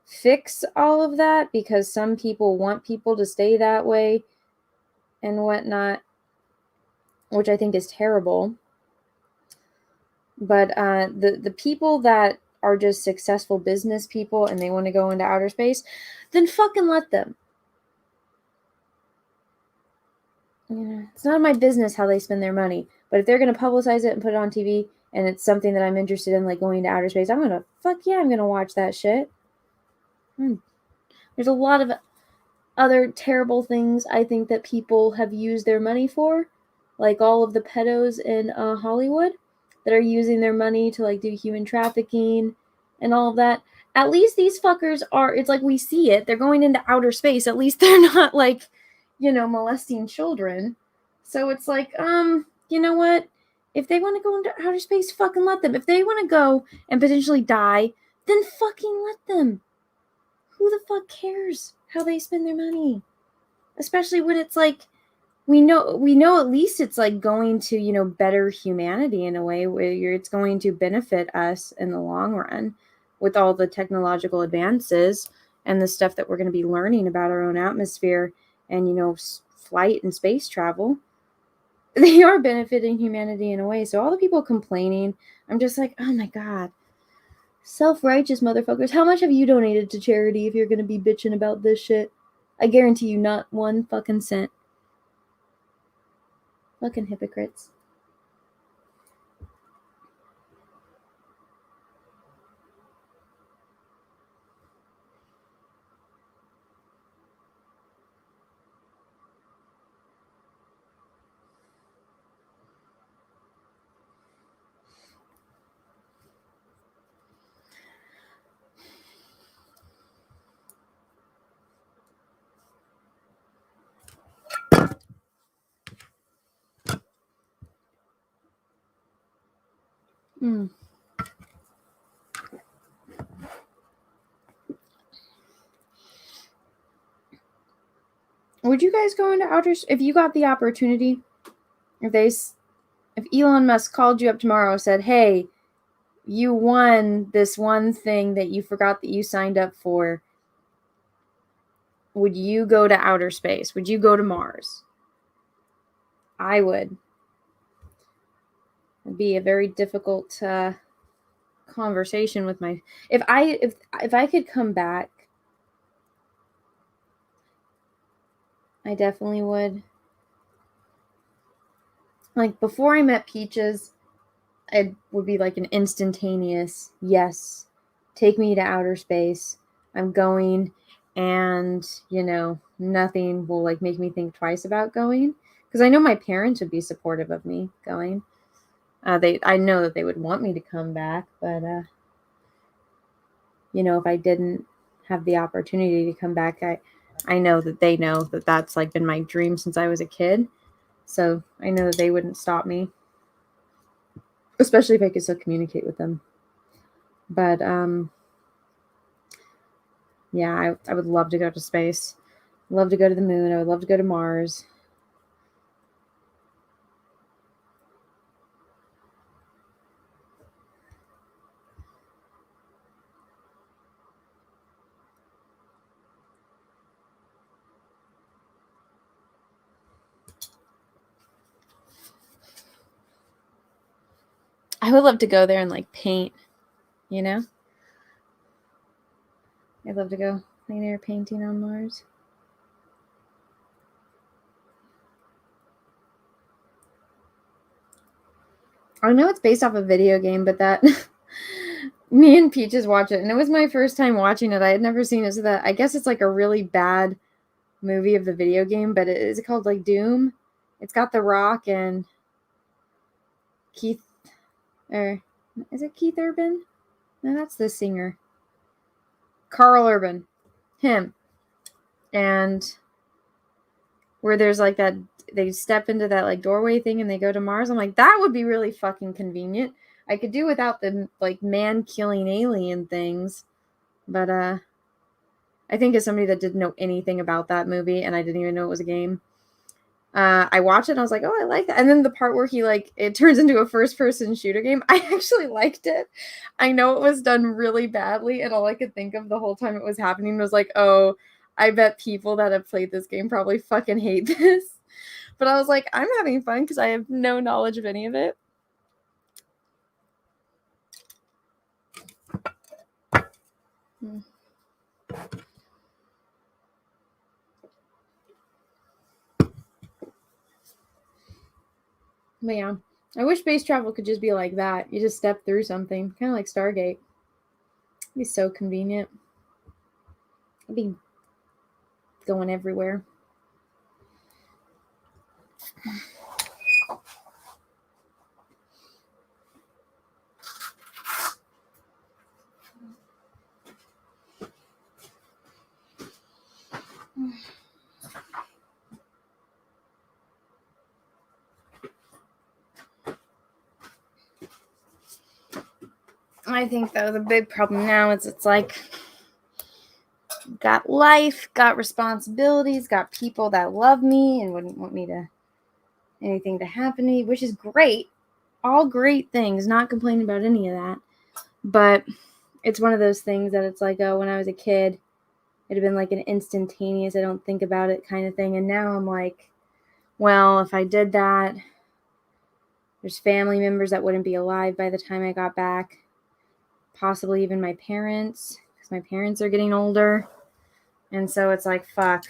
fix all of that because some people want people to stay that way and whatnot, which I think is terrible. But the people that are just successful business people and they want to go into outer space, then fucking let them. It's none of my business how they spend their money. But if they're going to publicize it and put it on TV and it's something that I'm interested in, like going to outer space, I'm going to watch that shit. There's a lot of other terrible things I think that people have used their money for, like all of the pedos in Hollywood that are using their money to like do human trafficking and all of that. At least these fuckers are, it's like we see it. They're going into outer space. At least they're not like, molesting children. So it's like, you know what? If they want to go into outer space, fucking let them. If they want to go and potentially die, then fucking let them. Who the fuck cares how they spend their money? Especially when it's like, we know at least it's like going to, better humanity in a way where it's going to benefit us in the long run with all the technological advances and the stuff that we're going to be learning about our own atmosphere and, flight and space travel. they are benefiting humanity in a way. So all the people complaining, I'm just like, oh my God. Self-righteous motherfuckers. How much have you donated to charity if you're going to be bitching about this shit? I guarantee you not one fucking cent. Fucking hypocrites. Hmm. Would you guys go into outer space if you got the opportunity? If Elon Musk called you up tomorrow and said, "Hey, you won this one thing that you forgot that you signed up for," would you go to outer space? Would you go to Mars? I would. It'd be a very difficult conversation with my. If I could come back, I definitely would. Like before I met Peaches, it would be like an instantaneous yes. Take me to outer space. I'm going, and nothing will like make me think twice about going, because I know my parents would be supportive of me going. I know that they would want me to come back, but if I didn't have the opportunity to come back, I know that they know that that's like been my dream since I was a kid. So I know that they wouldn't stop me, especially if I could still communicate with them. But yeah, I would love to go to space. Love to go to the moon. I would love to go to Mars. I would love to go there and like paint, I'd love to go plein air painting on Mars. I know it's based off a video game, but that me and Peaches watch it, and it was my first time watching it. I had never seen it, so that I guess it's like a really bad movie of the video game, but is it called like Doom? It's got The Rock and Keith, or is it Keith Urban? No, that's the singer. Carl Urban. Him. And where there's like that, they step into that like doorway thing and they go to Mars. I'm like, that would be really fucking convenient. I could do without the like man killing alien things. But I think as somebody that didn't know anything about that movie, and I didn't even know it was a game, I watched it and I was like, oh, I like that. And then the part where it turns into a first person shooter game, I actually liked it. I know it was done really badly, and all I could think of the whole time it was happening was like, oh, I bet people that have played this game probably fucking hate this. But I was like, I'm having fun because I have no knowledge of any of it. But yeah, I wish space travel could just be like that. You just step through something, kind of like Stargate. It'd be so convenient. I'd be going everywhere. I think though the big problem now is it's like got life, got responsibilities, got people that love me and wouldn't want anything to happen to me, which is great. All great things, not complaining about any of that. But it's one of those things that it's like, oh, when I was a kid, it'd have been like an instantaneous, I don't think about it kind of thing. And now I'm like, well, if I did that, There's family members that wouldn't be alive by the time I got back. Possibly even my parents, because my parents are getting older. And so it's like, fuck.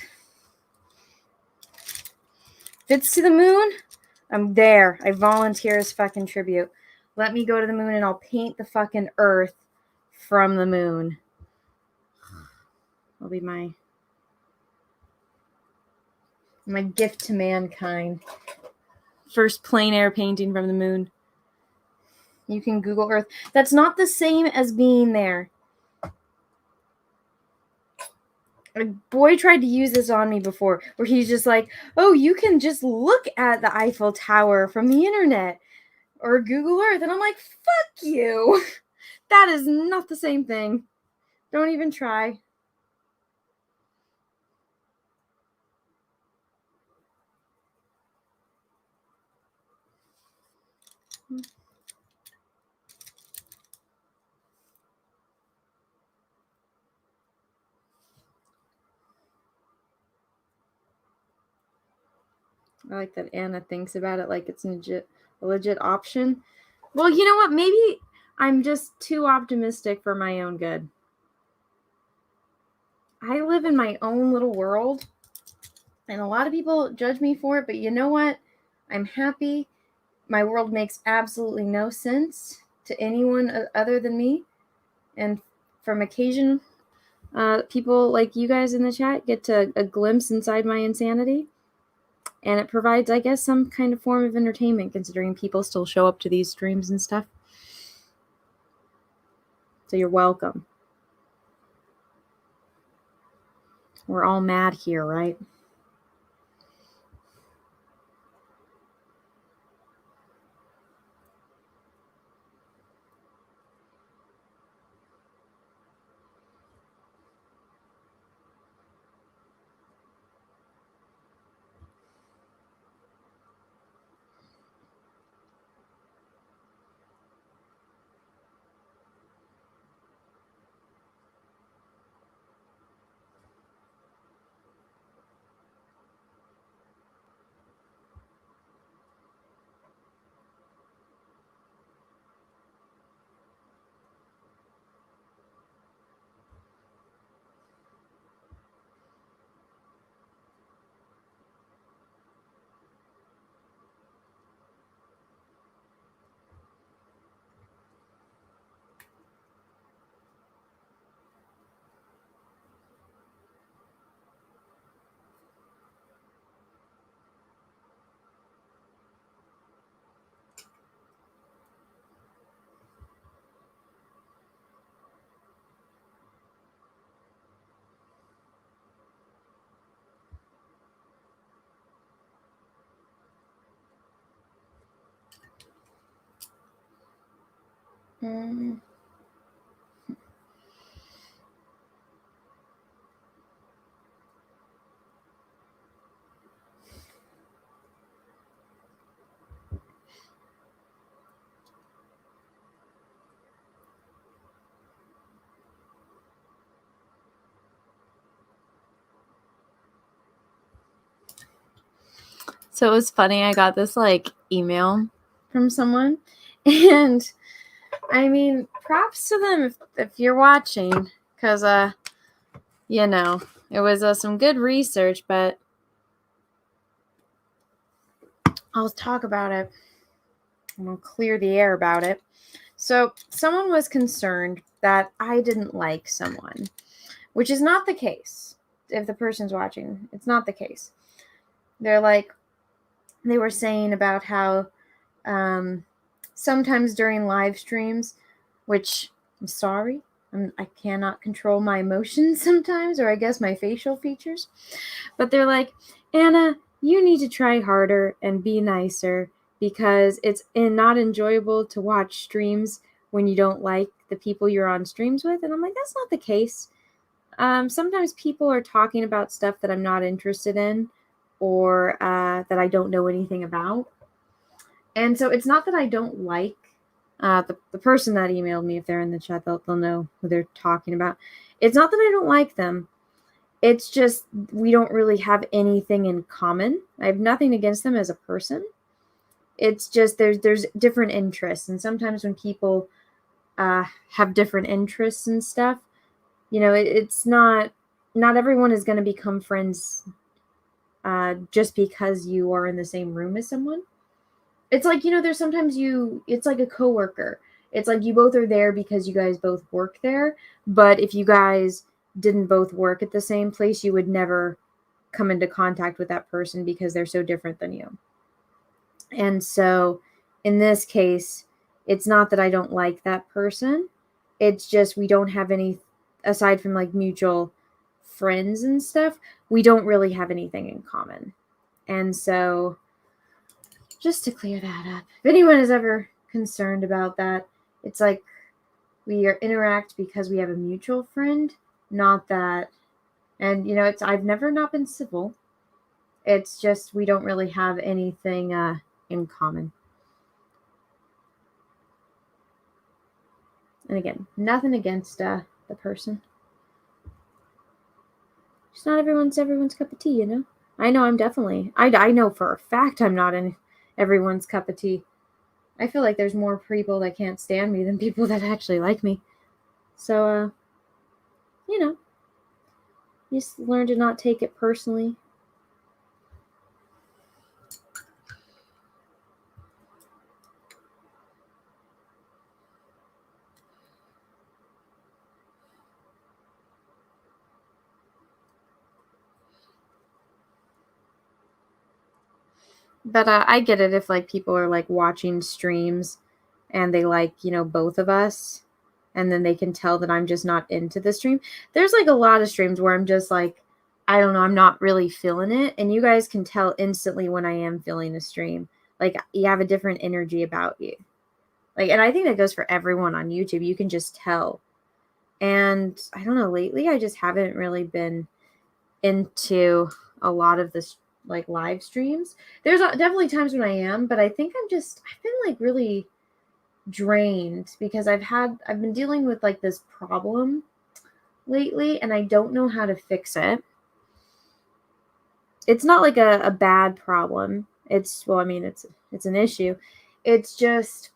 If it's to the moon, I'm there. I volunteer as fucking tribute. Let me go to the moon and I'll paint the fucking earth from the moon. It'll be my gift to mankind. First plein air painting from the moon. You can Google Earth. That's not the same as being there. A boy tried to use this on me before, where he's just like, oh, you can just look at the Eiffel Tower from the internet or Google Earth. And I'm like, fuck you. That is not the same thing. Don't even try. I like that Anna thinks about it like it's a legit option. Well, you know what? Maybe I'm just too optimistic for my own good. I live in my own little world, and a lot of people judge me for it, but you know what? I'm happy. My world makes absolutely no sense to anyone other than me. And from occasion, people like you guys in the chat get a glimpse inside my insanity. And it provides, I guess, some kind of form of entertainment, considering people still show up to these streams and stuff. So you're welcome. We're all mad here, right? So it was funny. I got this email from someone, and I mean, props to them if you're watching, because it was some good research, but I'll talk about it. And I'll clear the air about it. So someone was concerned that I didn't like someone, which is not the case. If the person's watching, it's not the case. They were saying about how sometimes during live streams, which I'm sorry, I cannot control my emotions sometimes, or I guess my facial features, but they're like, Anna, you need to try harder and be nicer, because it's not enjoyable to watch streams when you don't like the people you're on streams with. And I'm like, that's not the case. Sometimes people are talking about stuff that I'm not interested in, or that I don't know anything about. And so it's not that I don't like the person that emailed me. If they're in the chat, they'll know who they're talking about. It's not that I don't like them. It's just we don't really have anything in common. I have nothing against them as a person. It's just there's different interests, and sometimes when people have different interests and stuff, it's not everyone is going to become friends just because you are in the same room as someone. It's like, there's sometimes it's like a coworker. It's like you both are there because you guys both work there. But if you guys didn't both work at the same place, you would never come into contact with that person because they're so different than you. And so in this case, it's not that I don't like that person. It's just we don't have any, aside from like mutual friends and stuff, we don't really have anything in common. And so just to clear that up, if anyone is ever concerned about that, it's like we interact because we have a mutual friend, not that. And I've never not been civil. It's just we don't really have anything in common. And again, nothing against the person. It's not everyone's cup of tea, I know I'm definitely. I know for a fact I'm not in everyone's cup of tea. I feel like there's more people that can't stand me than people that actually like me. So, just learn to not take it personally. But I get it if like people are like watching streams and they like, both of us, and then they can tell that I'm just not into the stream. There's like a lot of streams where I'm just like, I don't know, I'm not really feeling it. And you guys can tell instantly when I am feeling a stream. Like you have a different energy about you. Like, and I think that goes for everyone on YouTube. You can just tell. And I don't know, lately I just haven't really been into a lot of this like live streams. There's definitely times when I am, but I think I've been like really drained because I've been dealing with like this problem lately and I don't know how to fix it. It's not like a bad problem. It's an issue. It's just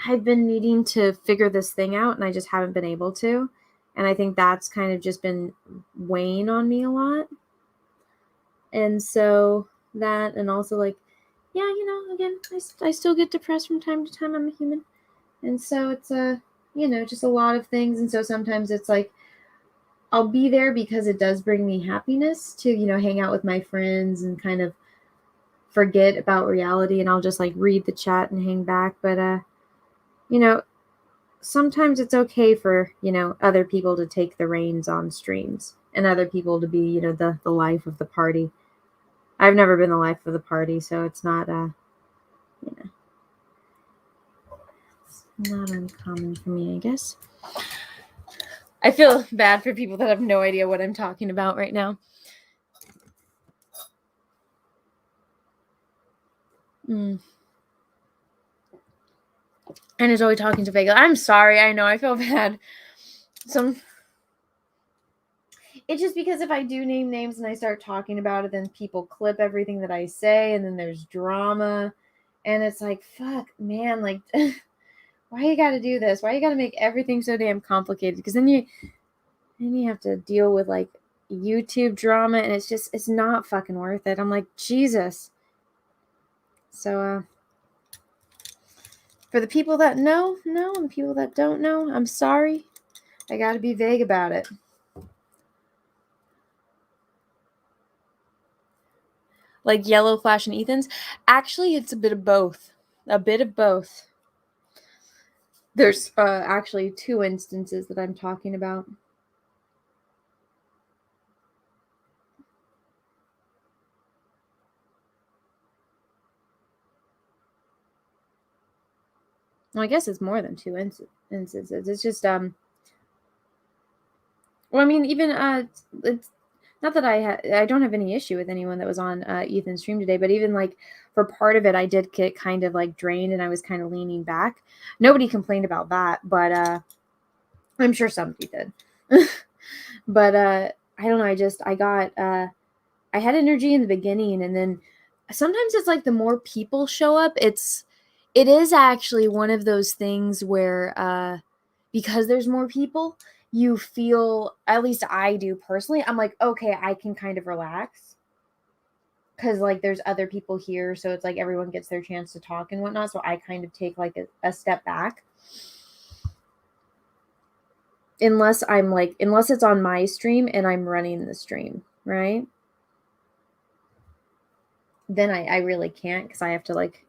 I've been needing to figure this thing out and I just haven't been able to. And I think that's kind of just been weighing on me a lot. And so that, and also like, yeah, again, I still get depressed from time to time. I'm a human. And so it's just a lot of things. And so sometimes it's like, I'll be there because it does bring me happiness to, hang out with my friends and kind of forget about reality. And I'll just like read the chat and hang back. But, sometimes it's okay for, other people to take the reins on streams and other people to be, the life of the party. I've never been the life of the party, so it's not, it's not uncommon for me, I guess. I feel bad for people that have no idea what I'm talking about right now. And it's always talking to Vega. I'm sorry, I know, I feel bad. It's just because if I do name names and I start talking about it, then people clip everything that I say, and then there's drama. And it's like, fuck, man, like, why you gotta do this? Why you gotta make everything so damn complicated? Because then you have to deal with, like, YouTube drama, and it's not fucking worth it. I'm like, Jesus. So, for the people that know, and the people that don't know, I'm sorry. I gotta be vague about it. Like Yellow Flash and Ethan's? Actually, it's a bit of both. There's actually 2 instances that I'm talking about. Well, I guess it's more than 2 instances. It's just well, I mean, even it's not that I don't have any issue with anyone that was on Ethan's stream today, but even like for part of it, I did get kind of like drained and I was kind of leaning back. Nobody complained about that, but I'm sure somebody did. But I don't know. I had energy in the beginning, and then sometimes it's like the more people show up, it is actually one of those things where because there's more people, you feel, at least I do personally, I'm like, okay, I can kind of relax because like there's other people here, so it's like everyone gets their chance to talk and whatnot, so I kind of take like a step back, unless it's on my stream and I'm running the stream, right? Then I really can't because I have to like,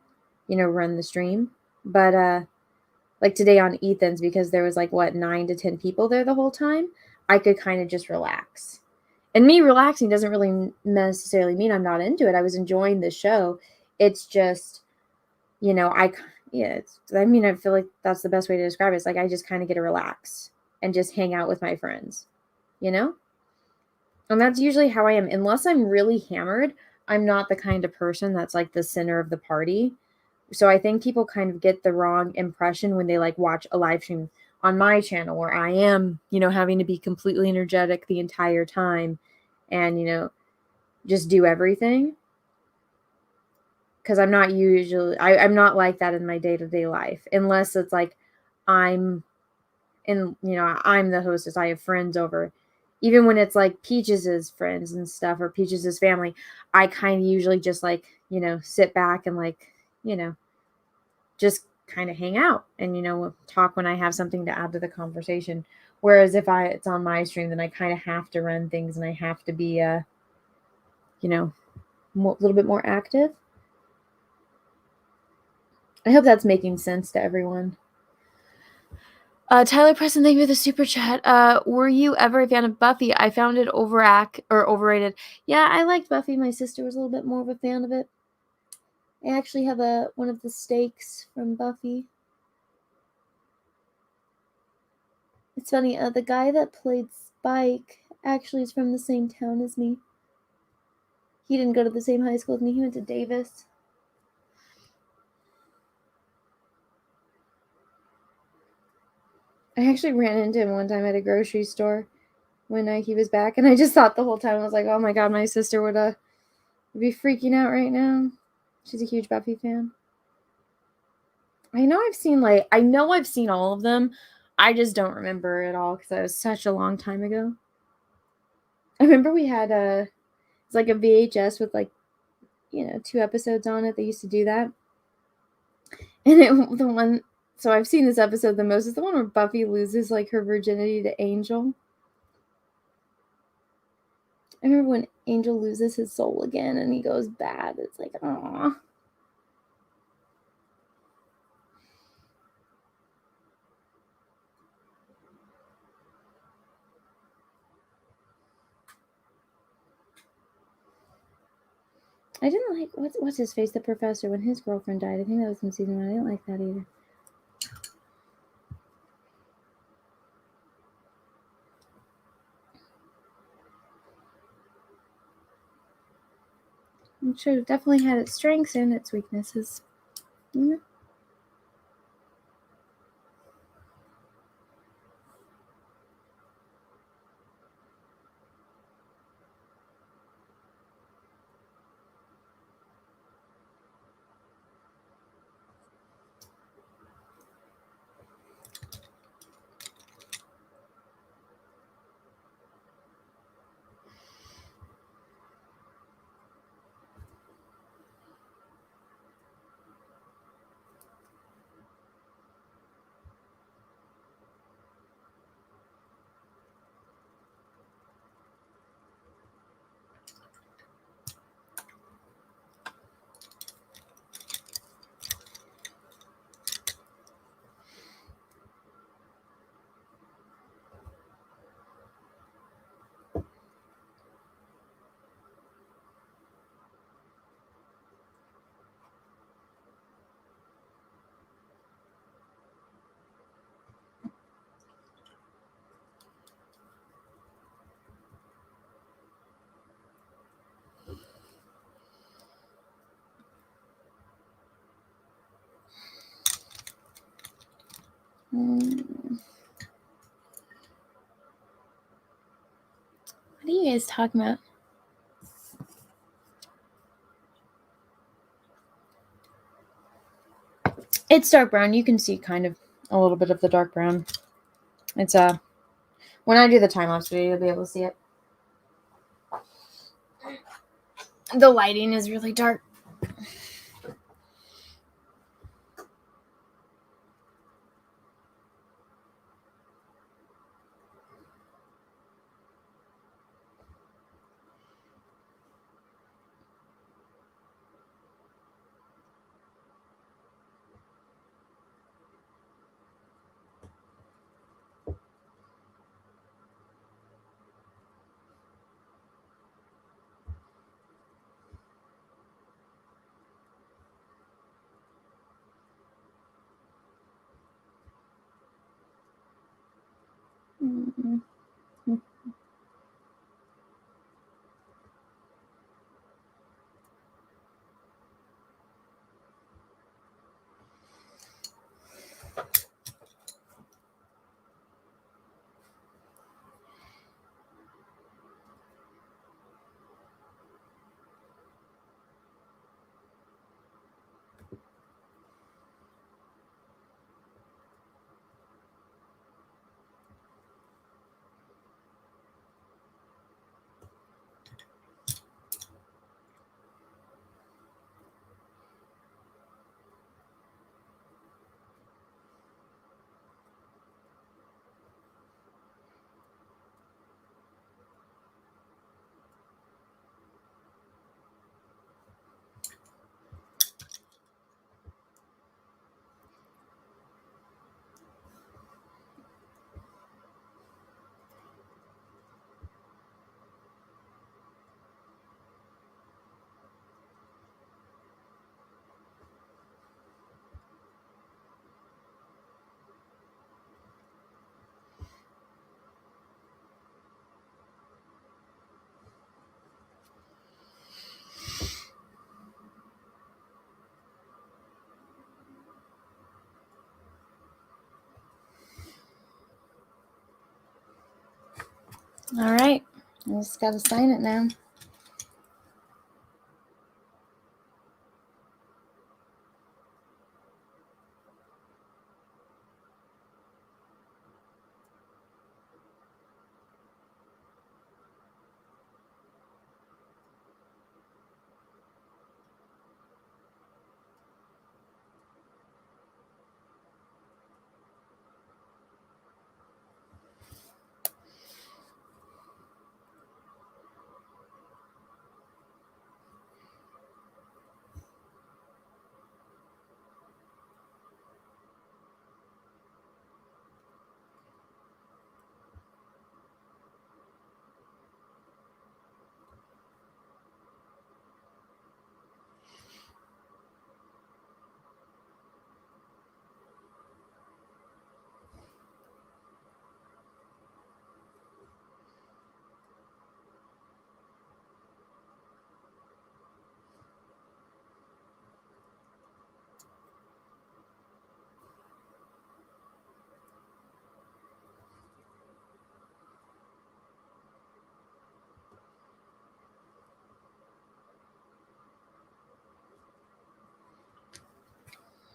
run the stream. But like today on Ethan's, because there was like what 9 to 10 people there the whole time, I could kind of just relax. And me relaxing doesn't really necessarily mean I'm not into it. I was enjoying the show. It's just, I feel like that's the best way to describe it. It's like I just kind of get to relax and just hang out with my friends, you know? And that's usually how I am. Unless I'm really hammered, I'm not the kind of person that's like the center of the party. So I think people kind of get the wrong impression when they like watch a live stream on my channel where I am, having to be completely energetic the entire time and, just do everything. Because I'm not I'm not like that in my day-to-day life, unless it's like I'm I'm the hostess, I have friends over. Even when it's like Peaches's friends and stuff or Peaches's family, I kind of usually just like, sit back and like, just kind of hang out and, talk when I have something to add to the conversation. Whereas if it's on my stream, then I kind of have to run things and I have to be, a little bit more active. I hope that's making sense to everyone. Tyler Preston, thank you for the super chat. Were you ever a fan of Buffy? I found it overrated. Yeah, I liked Buffy. My sister was a little bit more of a fan of it. I actually have one of the steaks from Buffy. It's funny, the guy that played Spike actually is from the same town as me. He didn't go to the same high school as me. He went to Davis. I actually ran into him one time at a grocery store when he was back, and I just thought the whole time, I was like, oh my god, my sister would be freaking out right now. She's a huge Buffy fan. I know I've seen all of them. I just don't remember it all because it was such a long time ago. I remember we had it's like a VHS with like, 2 episodes on it. They used to do that. And so I've seen this episode the most is the one where Buffy loses like her virginity to Angel. I remember when Angel loses his soul again and he goes bad. It's like, aww. I didn't like what's his face, the professor, when his girlfriend died. I think that was in season 1. I didn't like that either. I'm sure it definitely had its strengths and its weaknesses. Yeah. What are you guys talking about? It's dark brown. You can see kind of a little bit of the dark brown. It's when I do the time-lapse video, you'll be able to see it. The lighting is really dark. Mm-hmm. All right. I just got to sign it now.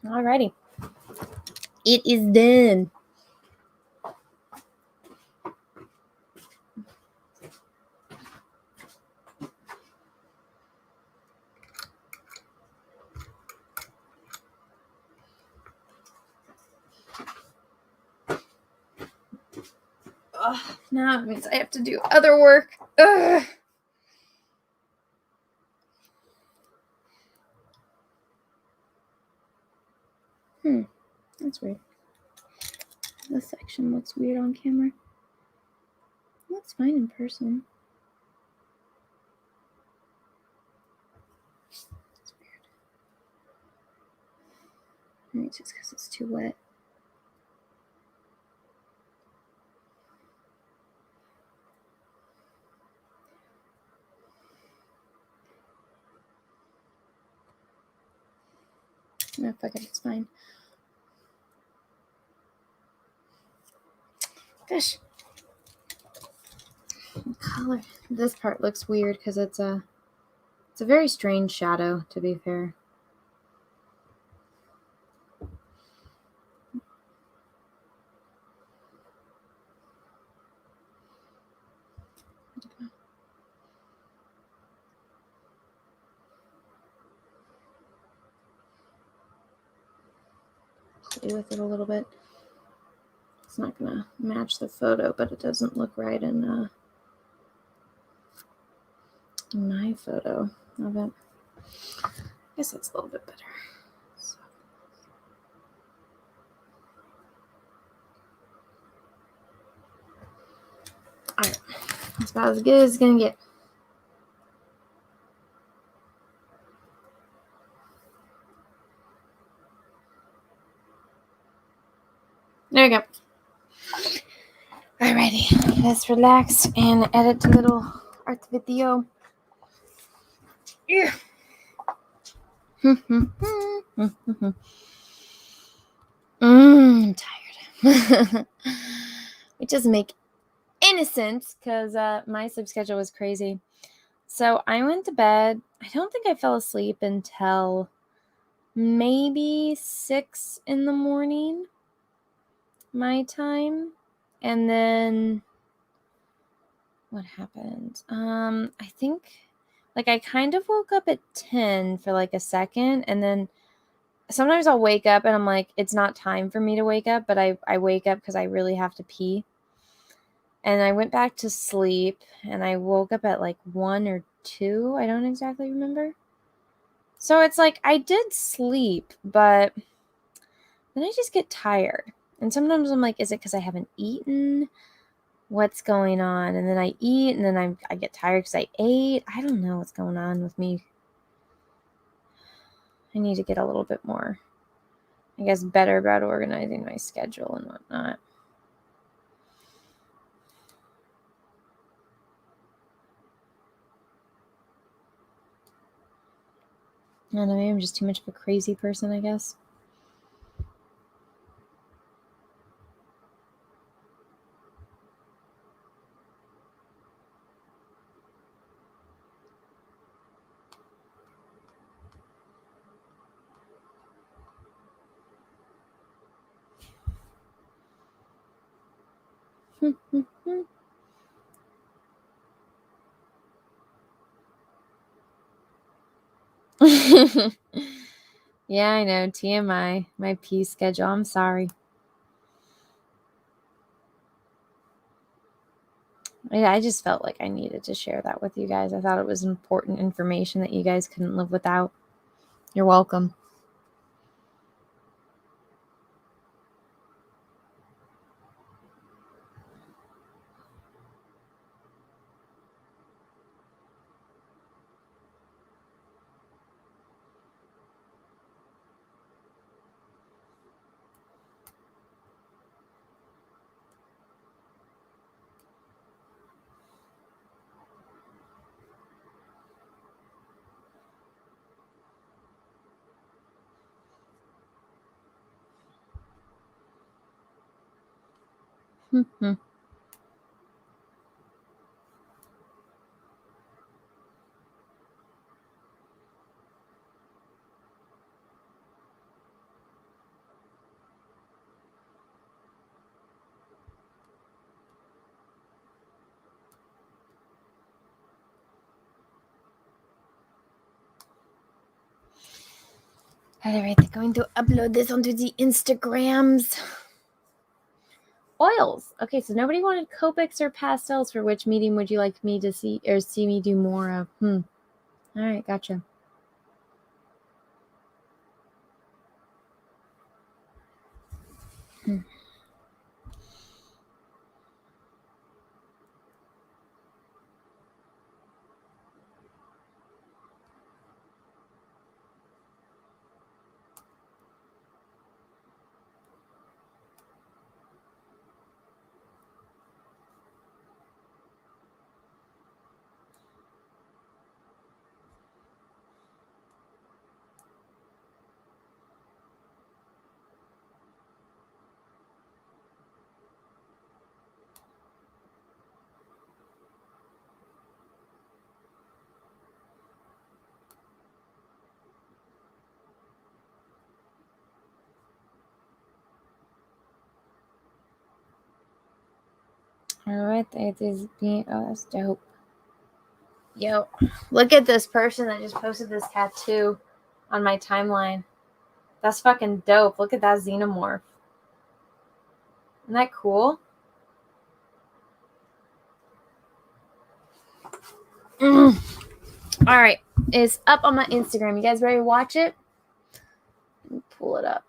Alrighty. It is done. Now it means I have to do other work. Ugh. That's weird. This section looks weird on camera. It looks fine in person. It's weird. Maybe it's just because it's too wet. No, fuck it, it's fine. Gosh. The color. This part looks weird because it's a very strange shadow, to be fair. play with it a little bit. It's not going to match the photo, but it doesn't look right in my photo of it. I guess that's a little bit better. So. All right, that's about as good as it's going to get. There we go. Alrighty, let's relax and edit a little art video. Yeah. I'm tired. Which doesn't make any sense because my sleep schedule was crazy. So I went to bed. I don't think I fell asleep until maybe 6 in the morning, my time. And then what happened? I think like I kind of woke up at 10 for like a second, and then sometimes I'll wake up and I'm like, it's not time for me to wake up, but I wake up because I really have to pee. And I went back to sleep and I woke up at like 1 or 2. I don't exactly remember. So it's like I did sleep, but then I just get tired. And sometimes I'm like, is it because I haven't eaten? What's going on? And then I eat and then I get tired because I ate. I don't know what's going on with me. I need to get a little bit more, I guess, better about organizing my schedule and whatnot. I don't know, maybe I'm just too much of a crazy person, I guess. Yeah, I know. TMI, my pee schedule. I'm sorry. I just felt like I needed to share that with you guys. I thought it was important information that you guys couldn't live without. You're welcome. Alright, they're going to upload this onto the Instagrams. Oils. Okay, so nobody wanted Copics or pastels. For which medium would you like me to see me do more of? Alright, gotcha. Alright, it is being that's dope. Yo, look at this person that just posted this tattoo on my timeline. That's fucking dope. Look at that xenomorph. Isn't that cool? All right. It's up on my Instagram. You guys ready to watch it? Let me pull it up.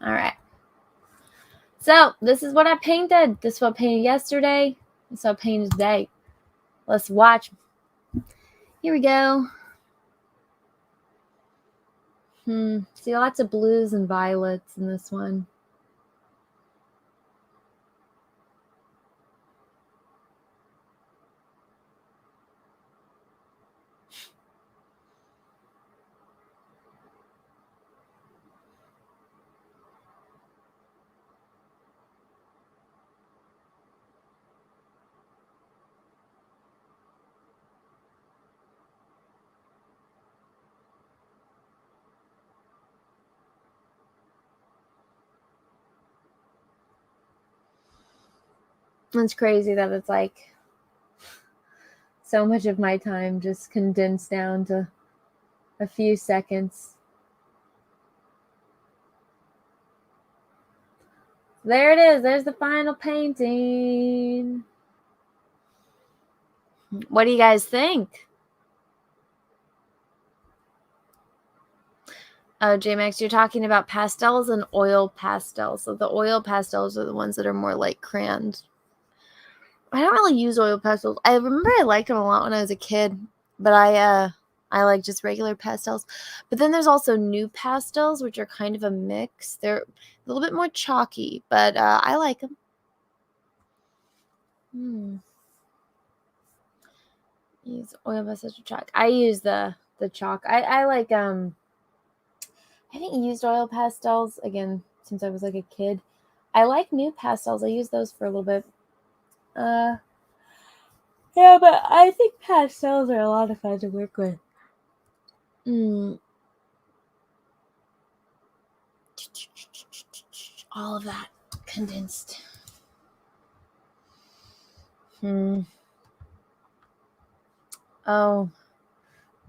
All right. So this is what I painted. This is what I painted yesterday. This is what I painted today. Let's watch. Here we go. See lots of blues and violets in this one. It's crazy that it's like so much of my time just condensed down to a few seconds. There it is. There's the final painting. What do you guys think? Oh, J-Max, you're talking about pastels and oil pastels. So the oil pastels are the ones that are more like crayons. I don't really use oil pastels. I remember I liked them a lot when I was a kid, but I like just regular pastels. But then there's also new pastels, which are kind of a mix. They're a little bit more chalky, but I like them. Use oil pastels or chalk. I use the chalk. I like I haven't used oil pastels again since I was like a kid. I like new pastels. I use those for a little bit. Yeah, but I think pastels are a lot of fun to work with. All of that condensed. Oh,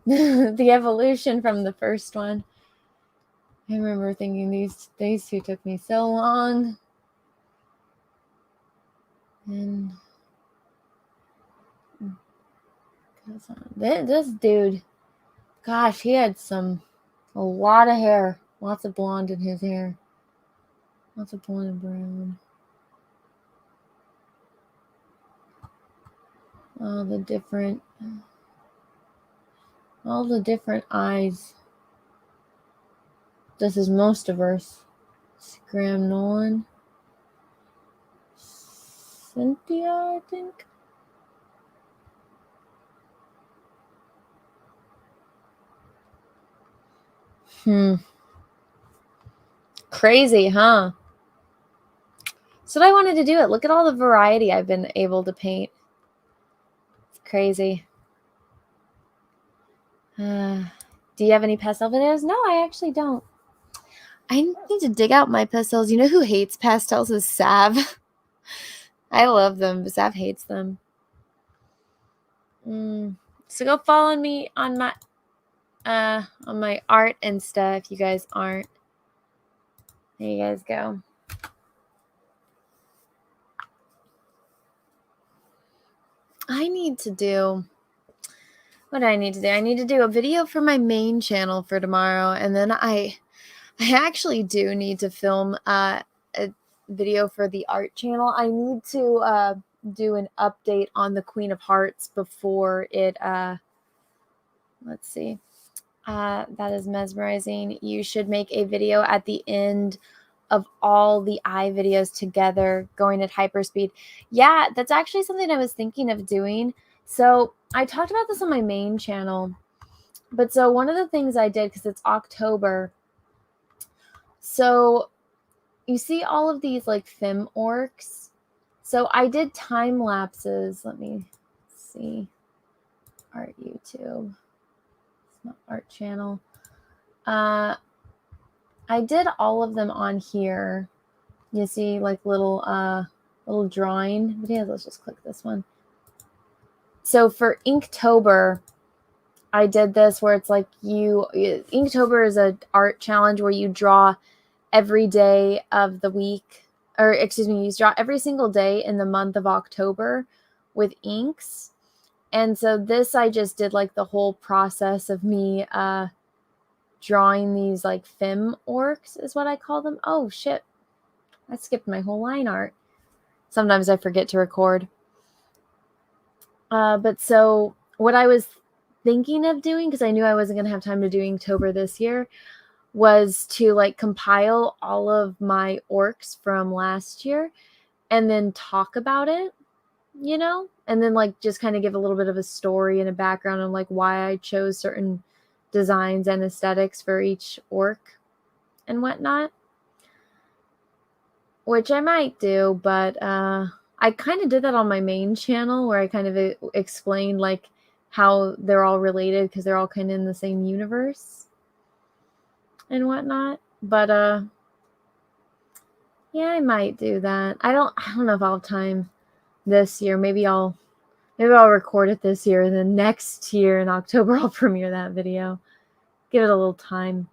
the evolution from the first one. I remember thinking these two took me so long. And this dude, gosh, he had a lot of hair. Lots of blonde in his hair. Lots of blonde and brown. All the different eyes. This is most of us. Graham Nolan. Cynthia, I think. Crazy, huh? So I wanted to do it. Look at all the variety I've been able to paint. It's crazy. Do you have any pastel videos? No, I actually don't. I need to dig out my pastels. You know who hates pastels is Sav. I love them, but Sav hates them. So go follow me on my art Insta if you guys aren't. There you guys go. I need to do what do I need to do? I need to do a video for my main channel for tomorrow, and then I actually do need to film a video for the art channel. I need to do an update on the Queen of Hearts before it let's see. That is mesmerizing. You should make a video at the end of all the eye videos together going at hyperspeed. Yeah, that's actually something I was thinking of doing. So I talked about this on my main channel. But so one of the things I did, because it's October, so you see all of these like fem orcs. So I did time lapses. Let me see. Art YouTube. It's not art channel. I did all of them on here. You see like little little drawing videos. Let's just click this one. So for Inktober, I did this where it's like Inktober is an art challenge where you draw every day of the week, or excuse me, you draw every single day in the month of October with inks. And so this, I just did like the whole process of me drawing these like fem orcs is what I call them. Oh shit, I skipped my whole line art. Sometimes I forget to record. But so what I was thinking of doing, because I knew I wasn't going to have time to do Inktober this year, was to like compile all of my orcs from last year and then talk about it, you know, and then like just kind of give a little bit of a story and a background on like why I chose certain designs and aesthetics for each orc and whatnot, which I might do, but I kind of did that on my main channel where I kind of explained like how they're all related because they're all kind of in the same universe and whatnot. But yeah, I might do that. I don't know if I'll have time this year. Maybe I'll record it this year, and then next year in October I'll premiere that video. Give it a little time.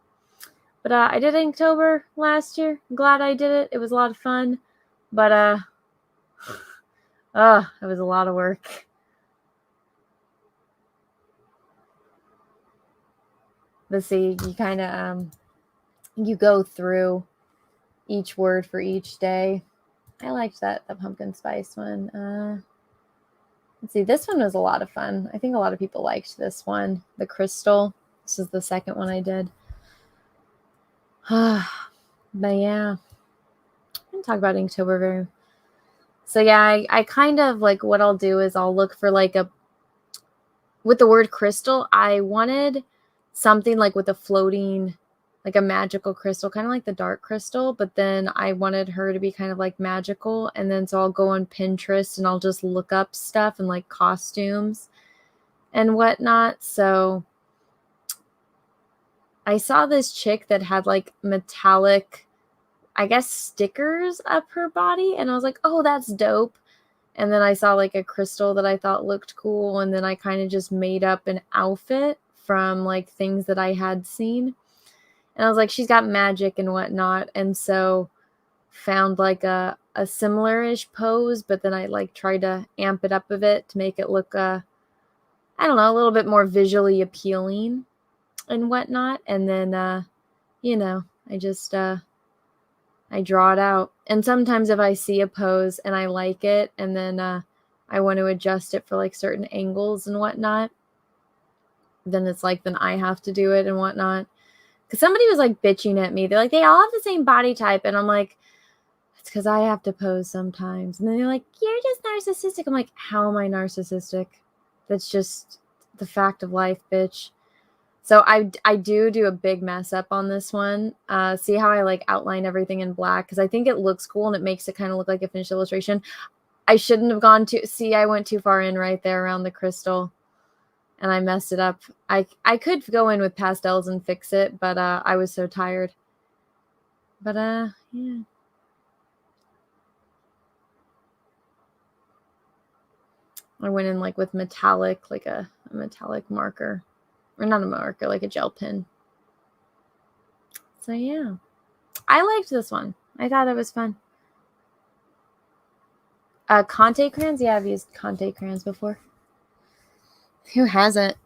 But I did Inktober last year. I'm glad I did it. It was a lot of fun. But it was a lot of work. Let's see, you kind of you go through each word for each day. I liked the pumpkin spice one. Let's see, this one was a lot of fun. I think a lot of people liked this one. The crystal. This is the second one I did. But yeah, I didn't talk about Inktober very. So yeah, I kind of like what I'll do is I'll look for like with the word crystal, I wanted something like with a floating, like a magical crystal, kind of like the dark crystal, but then I wanted her to be kind of like magical. And then so I'll go on Pinterest and I'll just look up stuff and like costumes and whatnot. So I saw this chick that had like metallic, I guess, stickers up her body. And I was like, oh, that's dope. And then I saw like a crystal that I thought looked cool. And then I kind of just made up an outfit from like things that I had seen. And I was like, she's got magic and whatnot. And so found like a similar-ish pose, but then I like tried to amp it up a bit to make it look, I don't know, a little bit more visually appealing and whatnot. And then, you know, I just, I draw it out. And sometimes if I see a pose and I like it, and then I want to adjust it for like certain angles and whatnot, then it's like, then I have to do it and whatnot. Because somebody was like bitching at me. They're like, they all have the same body type. And I'm like, it's because I have to pose sometimes. And then they're like, you're just narcissistic. I'm like, how am I narcissistic? That's just the fact of life, bitch. So I do a big mess up on this one. See how I like outline everything in black? Because I think it looks cool and it makes it kind of look like a finished illustration. I shouldn't have gone to, see, I went too far in right there around the crystal and I messed it up. I could go in with pastels and fix it, but I was so tired. But yeah. I went in like with metallic, like a metallic marker. Or not a marker, like a gel pen. So yeah, I liked this one. I thought it was fun. Conte crayons? Yeah, I've used Conte crayons before. Who hasn't?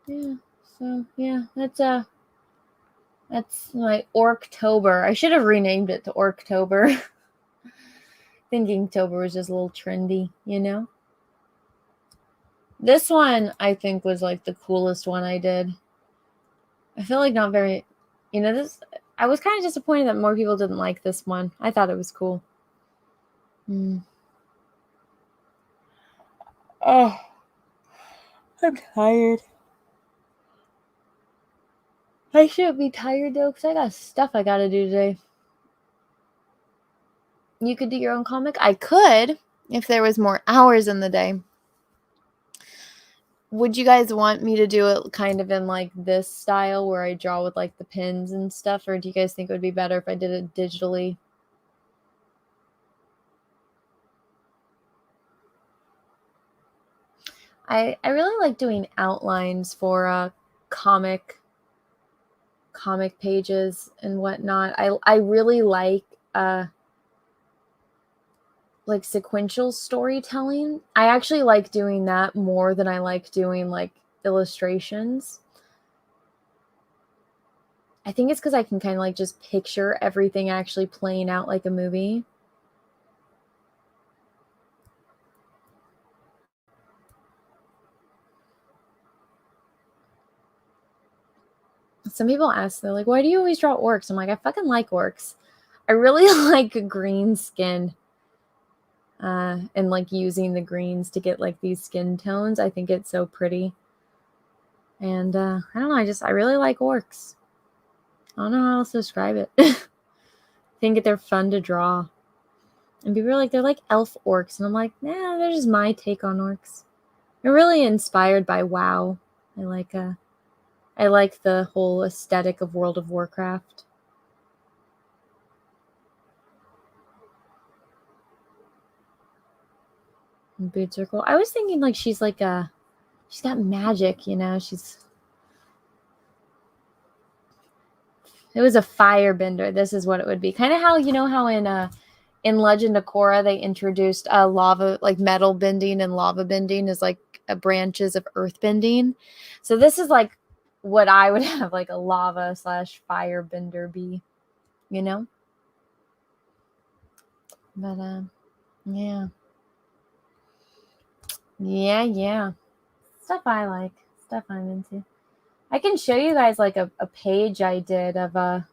Yeah, so yeah, that's my Orktober. I should have renamed it to Orktober. Thinking Tober was just a little trendy, you know? This one, I think, was like the coolest one I did. I feel like not very, you know, this, I was kind of disappointed that more people didn't like this one. I thought it was cool. Oh, I'm tired. I shouldn't be tired though, because I got stuff I gotta do today. You could do your own comic? I could, if there was more hours in the day. Would you guys want me to do it kind of in like this style where I draw with like the pins and stuff? Or do you guys think it would be better if I did it digitally? I really like doing outlines for comic pages and whatnot. I really like sequential storytelling. I actually like doing that more than I like doing like illustrations. I think it's because I can kind of like just picture everything actually playing out like a movie. Some people ask, they're like, why do you always draw orcs? I'm like, I fucking like orcs. I really like green skin. And like using the greens to get like these skin tones. I think it's so pretty. And I don't know, I really like orcs. I don't know how else to describe it. I think they're fun to draw. And people are like, they're like elf orcs. And I'm like, nah, they're just my take on orcs. They're really inspired by WoW. I like the whole aesthetic of World of Warcraft. And boots are cool. I was thinking like she's got magic, you know, it was a firebender. This is what it would be. Kind of how, you know, how in Legend of Korra they introduced lava, like metal bending and lava bending as like branches of earth bending. So this is like what I would have like a lava / firebender be, you know? But yeah. Yeah. Stuff I like. Stuff I'm into. I can show you guys like a page I did of let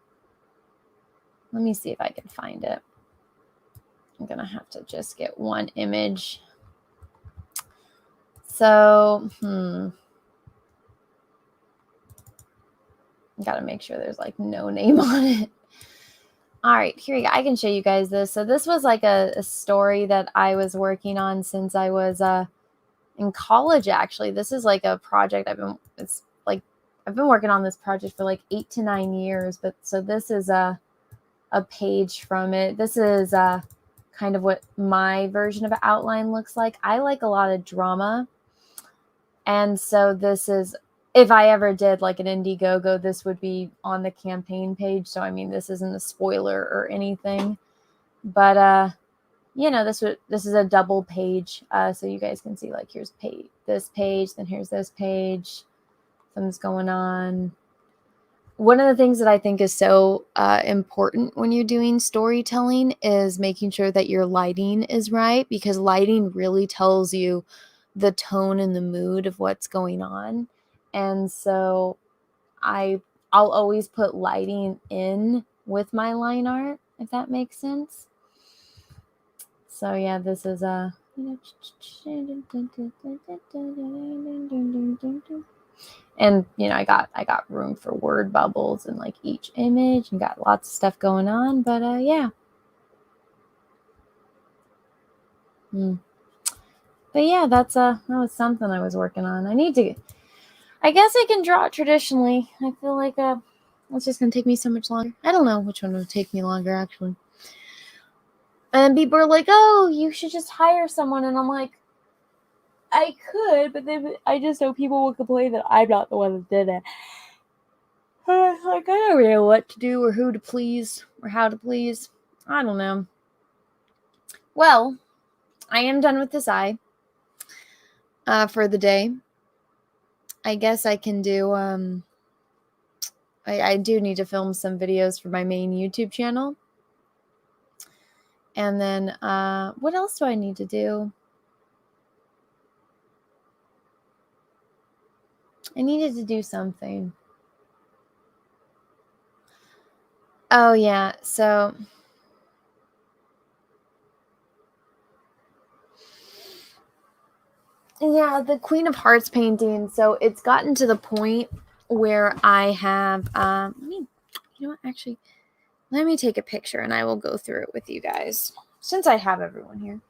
me see if I can find it. I'm gonna have to just get one image. So, gotta make sure there's like no name on it. All right, here we go. I can show you guys this. So this was like a story that I was working on since I was in college. Actually, this is like a project I've been working on this project for like 8 to 9 years. But so this is a page from it. This is kind of what my version of an outline looks like. I like a lot of drama. And so this is, if I ever did like an Indiegogo, this would be on the campaign page. So, I mean, this isn't a spoiler or anything, but, you know, this is a double page. So you guys can see like, here's this page, then here's this page, something's going on. One of the things that I think is so important when you're doing storytelling is making sure that your lighting is right, because lighting really tells you the tone and the mood of what's going on. And so I'll always put lighting in with my line art, if that makes sense. So yeah, this is and you know, I got room for word bubbles in like each image and got lots of stuff going on, but yeah. But yeah, that was something I was working on. I guess I can draw it traditionally. I feel like it's just gonna take me so much longer. I don't know which one would take me longer actually. And people are like, oh, you should just hire someone, and I'm like, I could, but then I just know people will complain that I'm not the one that did it. Like, I don't know what to do or who to please or how to please. I don't know. Well, I am done with this eye for the day. I guess I can do, I do need to film some videos for my main YouTube channel. And then, what else do I need to do? I needed to do something. Oh, yeah. So, yeah, the Queen of Hearts painting. So it's gotten to the point where I have, you know what, actually, let me take a picture and I will go through it with you guys since I have everyone here.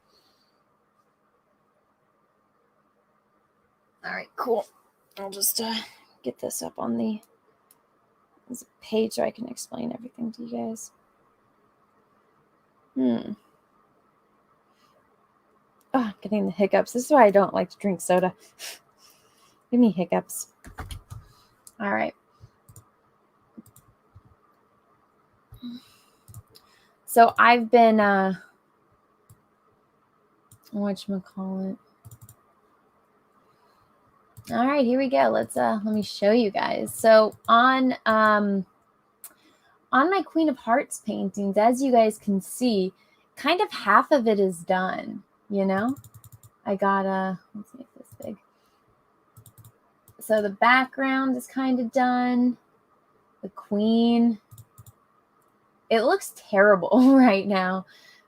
All right, cool. I'll just get this up on the page so I can explain everything to you guys. Oh, getting the hiccups. This is why I don't like to drink soda. Give me hiccups. All right. So I've been whatchamacallit. All right, here we go. Let me show you guys. So on my Queen of Hearts paintings, as you guys can see, kind of half of it is done, you know? I got let's make this big. So the background is kind of done. The Queen. It looks terrible right now,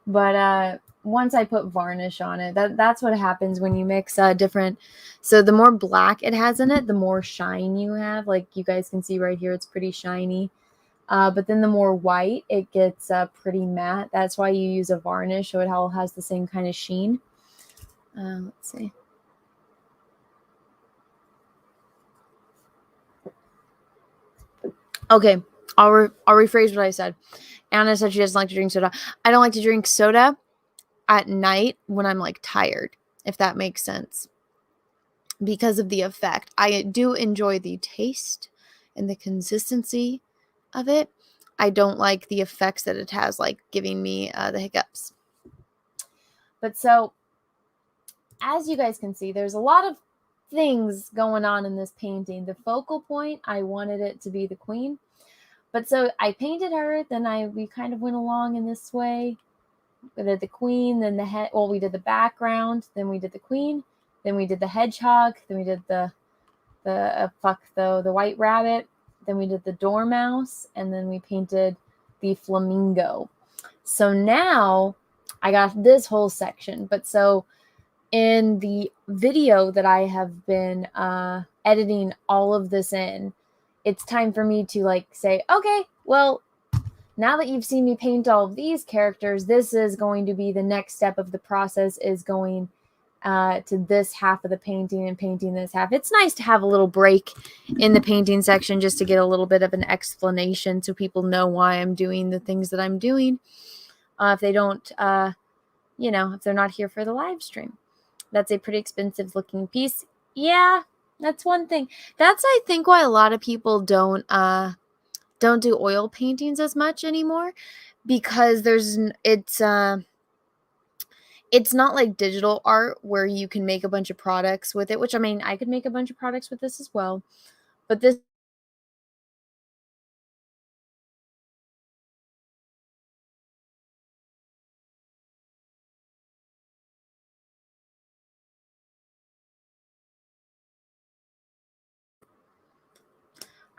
but once I put varnish on it, that's what happens when you mix different. So the more black it has in it, the more shine you have. Like you guys can see right here, it's pretty shiny. But then the more white, it gets pretty matte. That's why you use a varnish, so it all has the same kind of sheen. Let's see. Okay, I'll rephrase what I said. Anna said she doesn't like to drink soda. I don't like to drink soda at night when I'm like tired, if that makes sense, because of the effect. I do enjoy the taste and the consistency of it. I don't like the effects that it has, like giving me the hiccups. But so, as you guys can see, there's a lot of things going on in this painting. The focal point, I wanted it to be the Queen. But so I painted her, then we kind of went along in this way. We did the Queen, then the head. Well, we did the background, then we did the Queen, then we did the hedgehog, then we did the white rabbit, then we did the dormouse, and then we painted the flamingo. So now I got this whole section. But so in the video that I have been editing all of this in, it's time for me to like say, okay, well, now that you've seen me paint all of these characters, this is going to be the next step of the process, is going to this half of the painting and painting this half. It's nice to have a little break in the painting section just to get a little bit of an explanation so people know why I'm doing the things that I'm doing. If they don't, if they're not here for the live stream. That's a pretty expensive looking piece. Yeah, that's one thing. That's, I think, why a lot of people don't do oil paintings as much anymore, because it's not like digital art where you can make a bunch of products with it, which, I mean, I could make a bunch of products with this as well, but this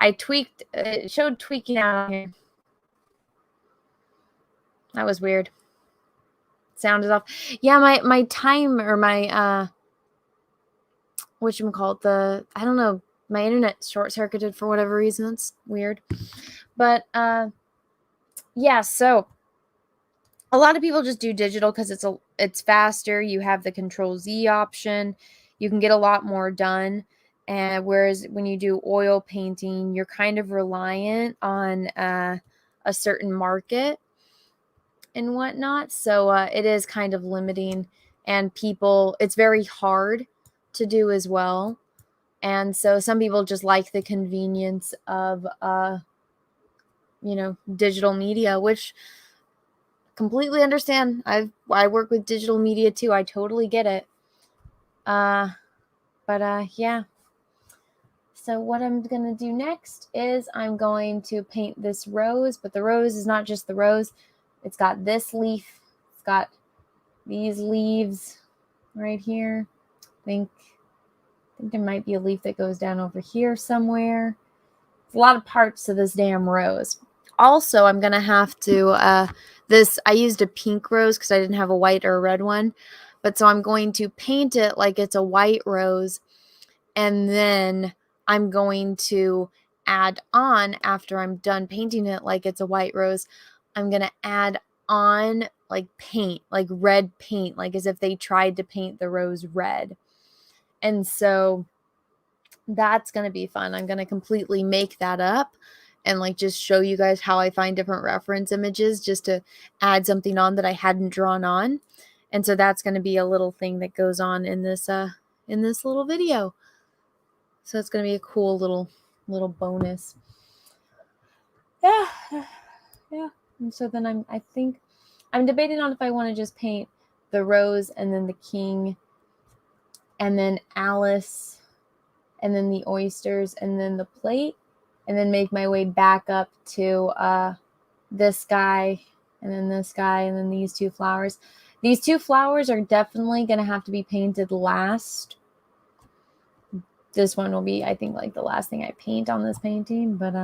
I tweaked, it showed tweaking out on here. That was weird. Sound is off. Yeah, my time, or my whatchamacallit, I don't know, my internet short-circuited for whatever reason. It's weird. But yeah, so a lot of people just do digital because it's faster. You have the Control-Z option. You can get a lot more done. And whereas when you do oil painting, you're kind of reliant on a certain market and whatnot. So it is kind of limiting, and it's very hard to do as well. And so some people just like the convenience of digital media, which completely understand. I work with digital media too. I totally get it. Yeah. So what I'm going to do next is I'm going to paint this rose, but the rose is not just the rose. It's got this leaf. It's got these leaves right here. I think there might be a leaf that goes down over here somewhere. It's a lot of parts to this damn rose. Also, I'm going to have to, I used a pink rose because I didn't have a white or a red one. But so I'm going to paint it like it's a white rose. And then I'm going to add on, after I'm done painting it like it's a white rose, I'm going to add on like paint, like red paint, like as if they tried to paint the rose red. And so that's going to be fun. I'm going to completely make that up and like just show you guys how I find different reference images just to add something on that I hadn't drawn on. And so that's going to be a little thing that goes on in this little video. So it's going to be a cool little bonus. Yeah. And so then I think I'm debating on if I want to just paint the rose and then the king and then Alice and then the oysters and then the plate, and then make my way back up to this guy and then this guy and then these two flowers. These two flowers are definitely going to have to be painted last. This one will be, I think, like the last thing I paint on this painting, but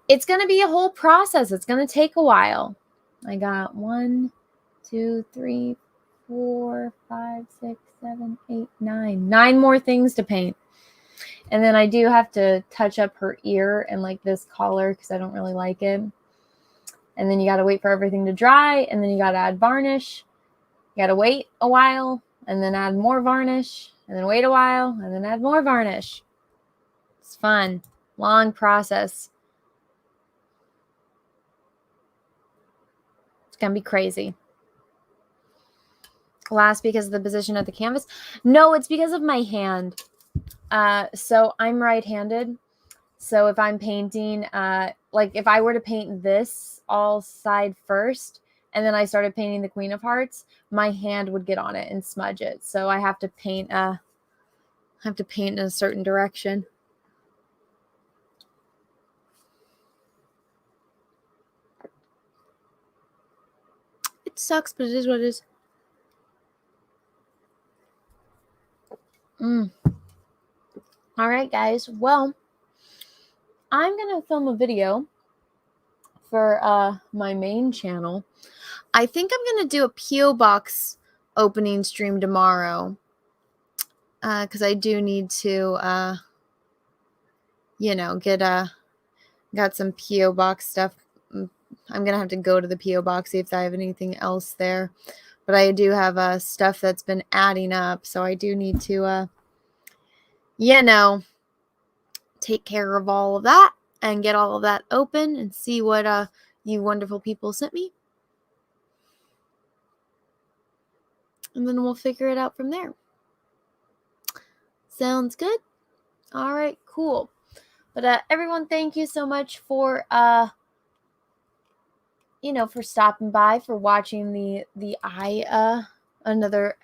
it's going to be a whole process. It's going to take a while. I got 1, 2, 3, 4, 5, 6, 7, 8, 9. 9 more things to paint. And then I do have to touch up her ear and like this collar because I don't really like it. And then you got to wait for everything to dry. And then you got to add varnish. You got to wait a while and then add more varnish. And then wait a while and then add more varnish. It's fun. Long process. It's going to be crazy. Last because of the position of the canvas? No, it's because of my hand. So I'm right-handed. So if I'm painting, like if I were to paint this all side first, and then I started painting the Queen of Hearts, my hand would get on it and smudge it. So I have to paint, in a certain direction. It sucks, but it is what it is. All right, guys. Well, I'm going to film a video for my main channel. I think I'm going to do a P.O.Box opening stream tomorrow. Because I do need to, got some P.O.Box stuff. I'm going to have to go to the P.O. Box, see if I have anything else there. But I do have stuff that's been adding up. So I do need to, take care of all of that and get all of that open and see what you wonderful people sent me. And then we'll figure it out from there. Sounds good? All right, cool. But everyone, thank you so much for for stopping by, for watching the eye another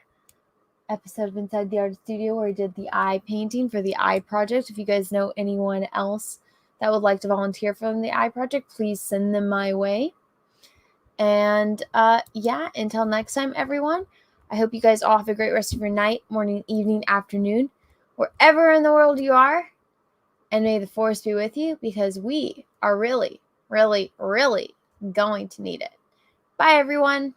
episode of Inside the Art Studio where I did the eye painting for the eye project. If you guys know anyone else that would like to volunteer for the eye project, please send them my way. And until next time, everyone, I hope you guys all have a great rest of your night, morning, evening, afternoon, wherever in the world you are. And may the force be with you, because we are really, really, really going to need it. Bye, everyone.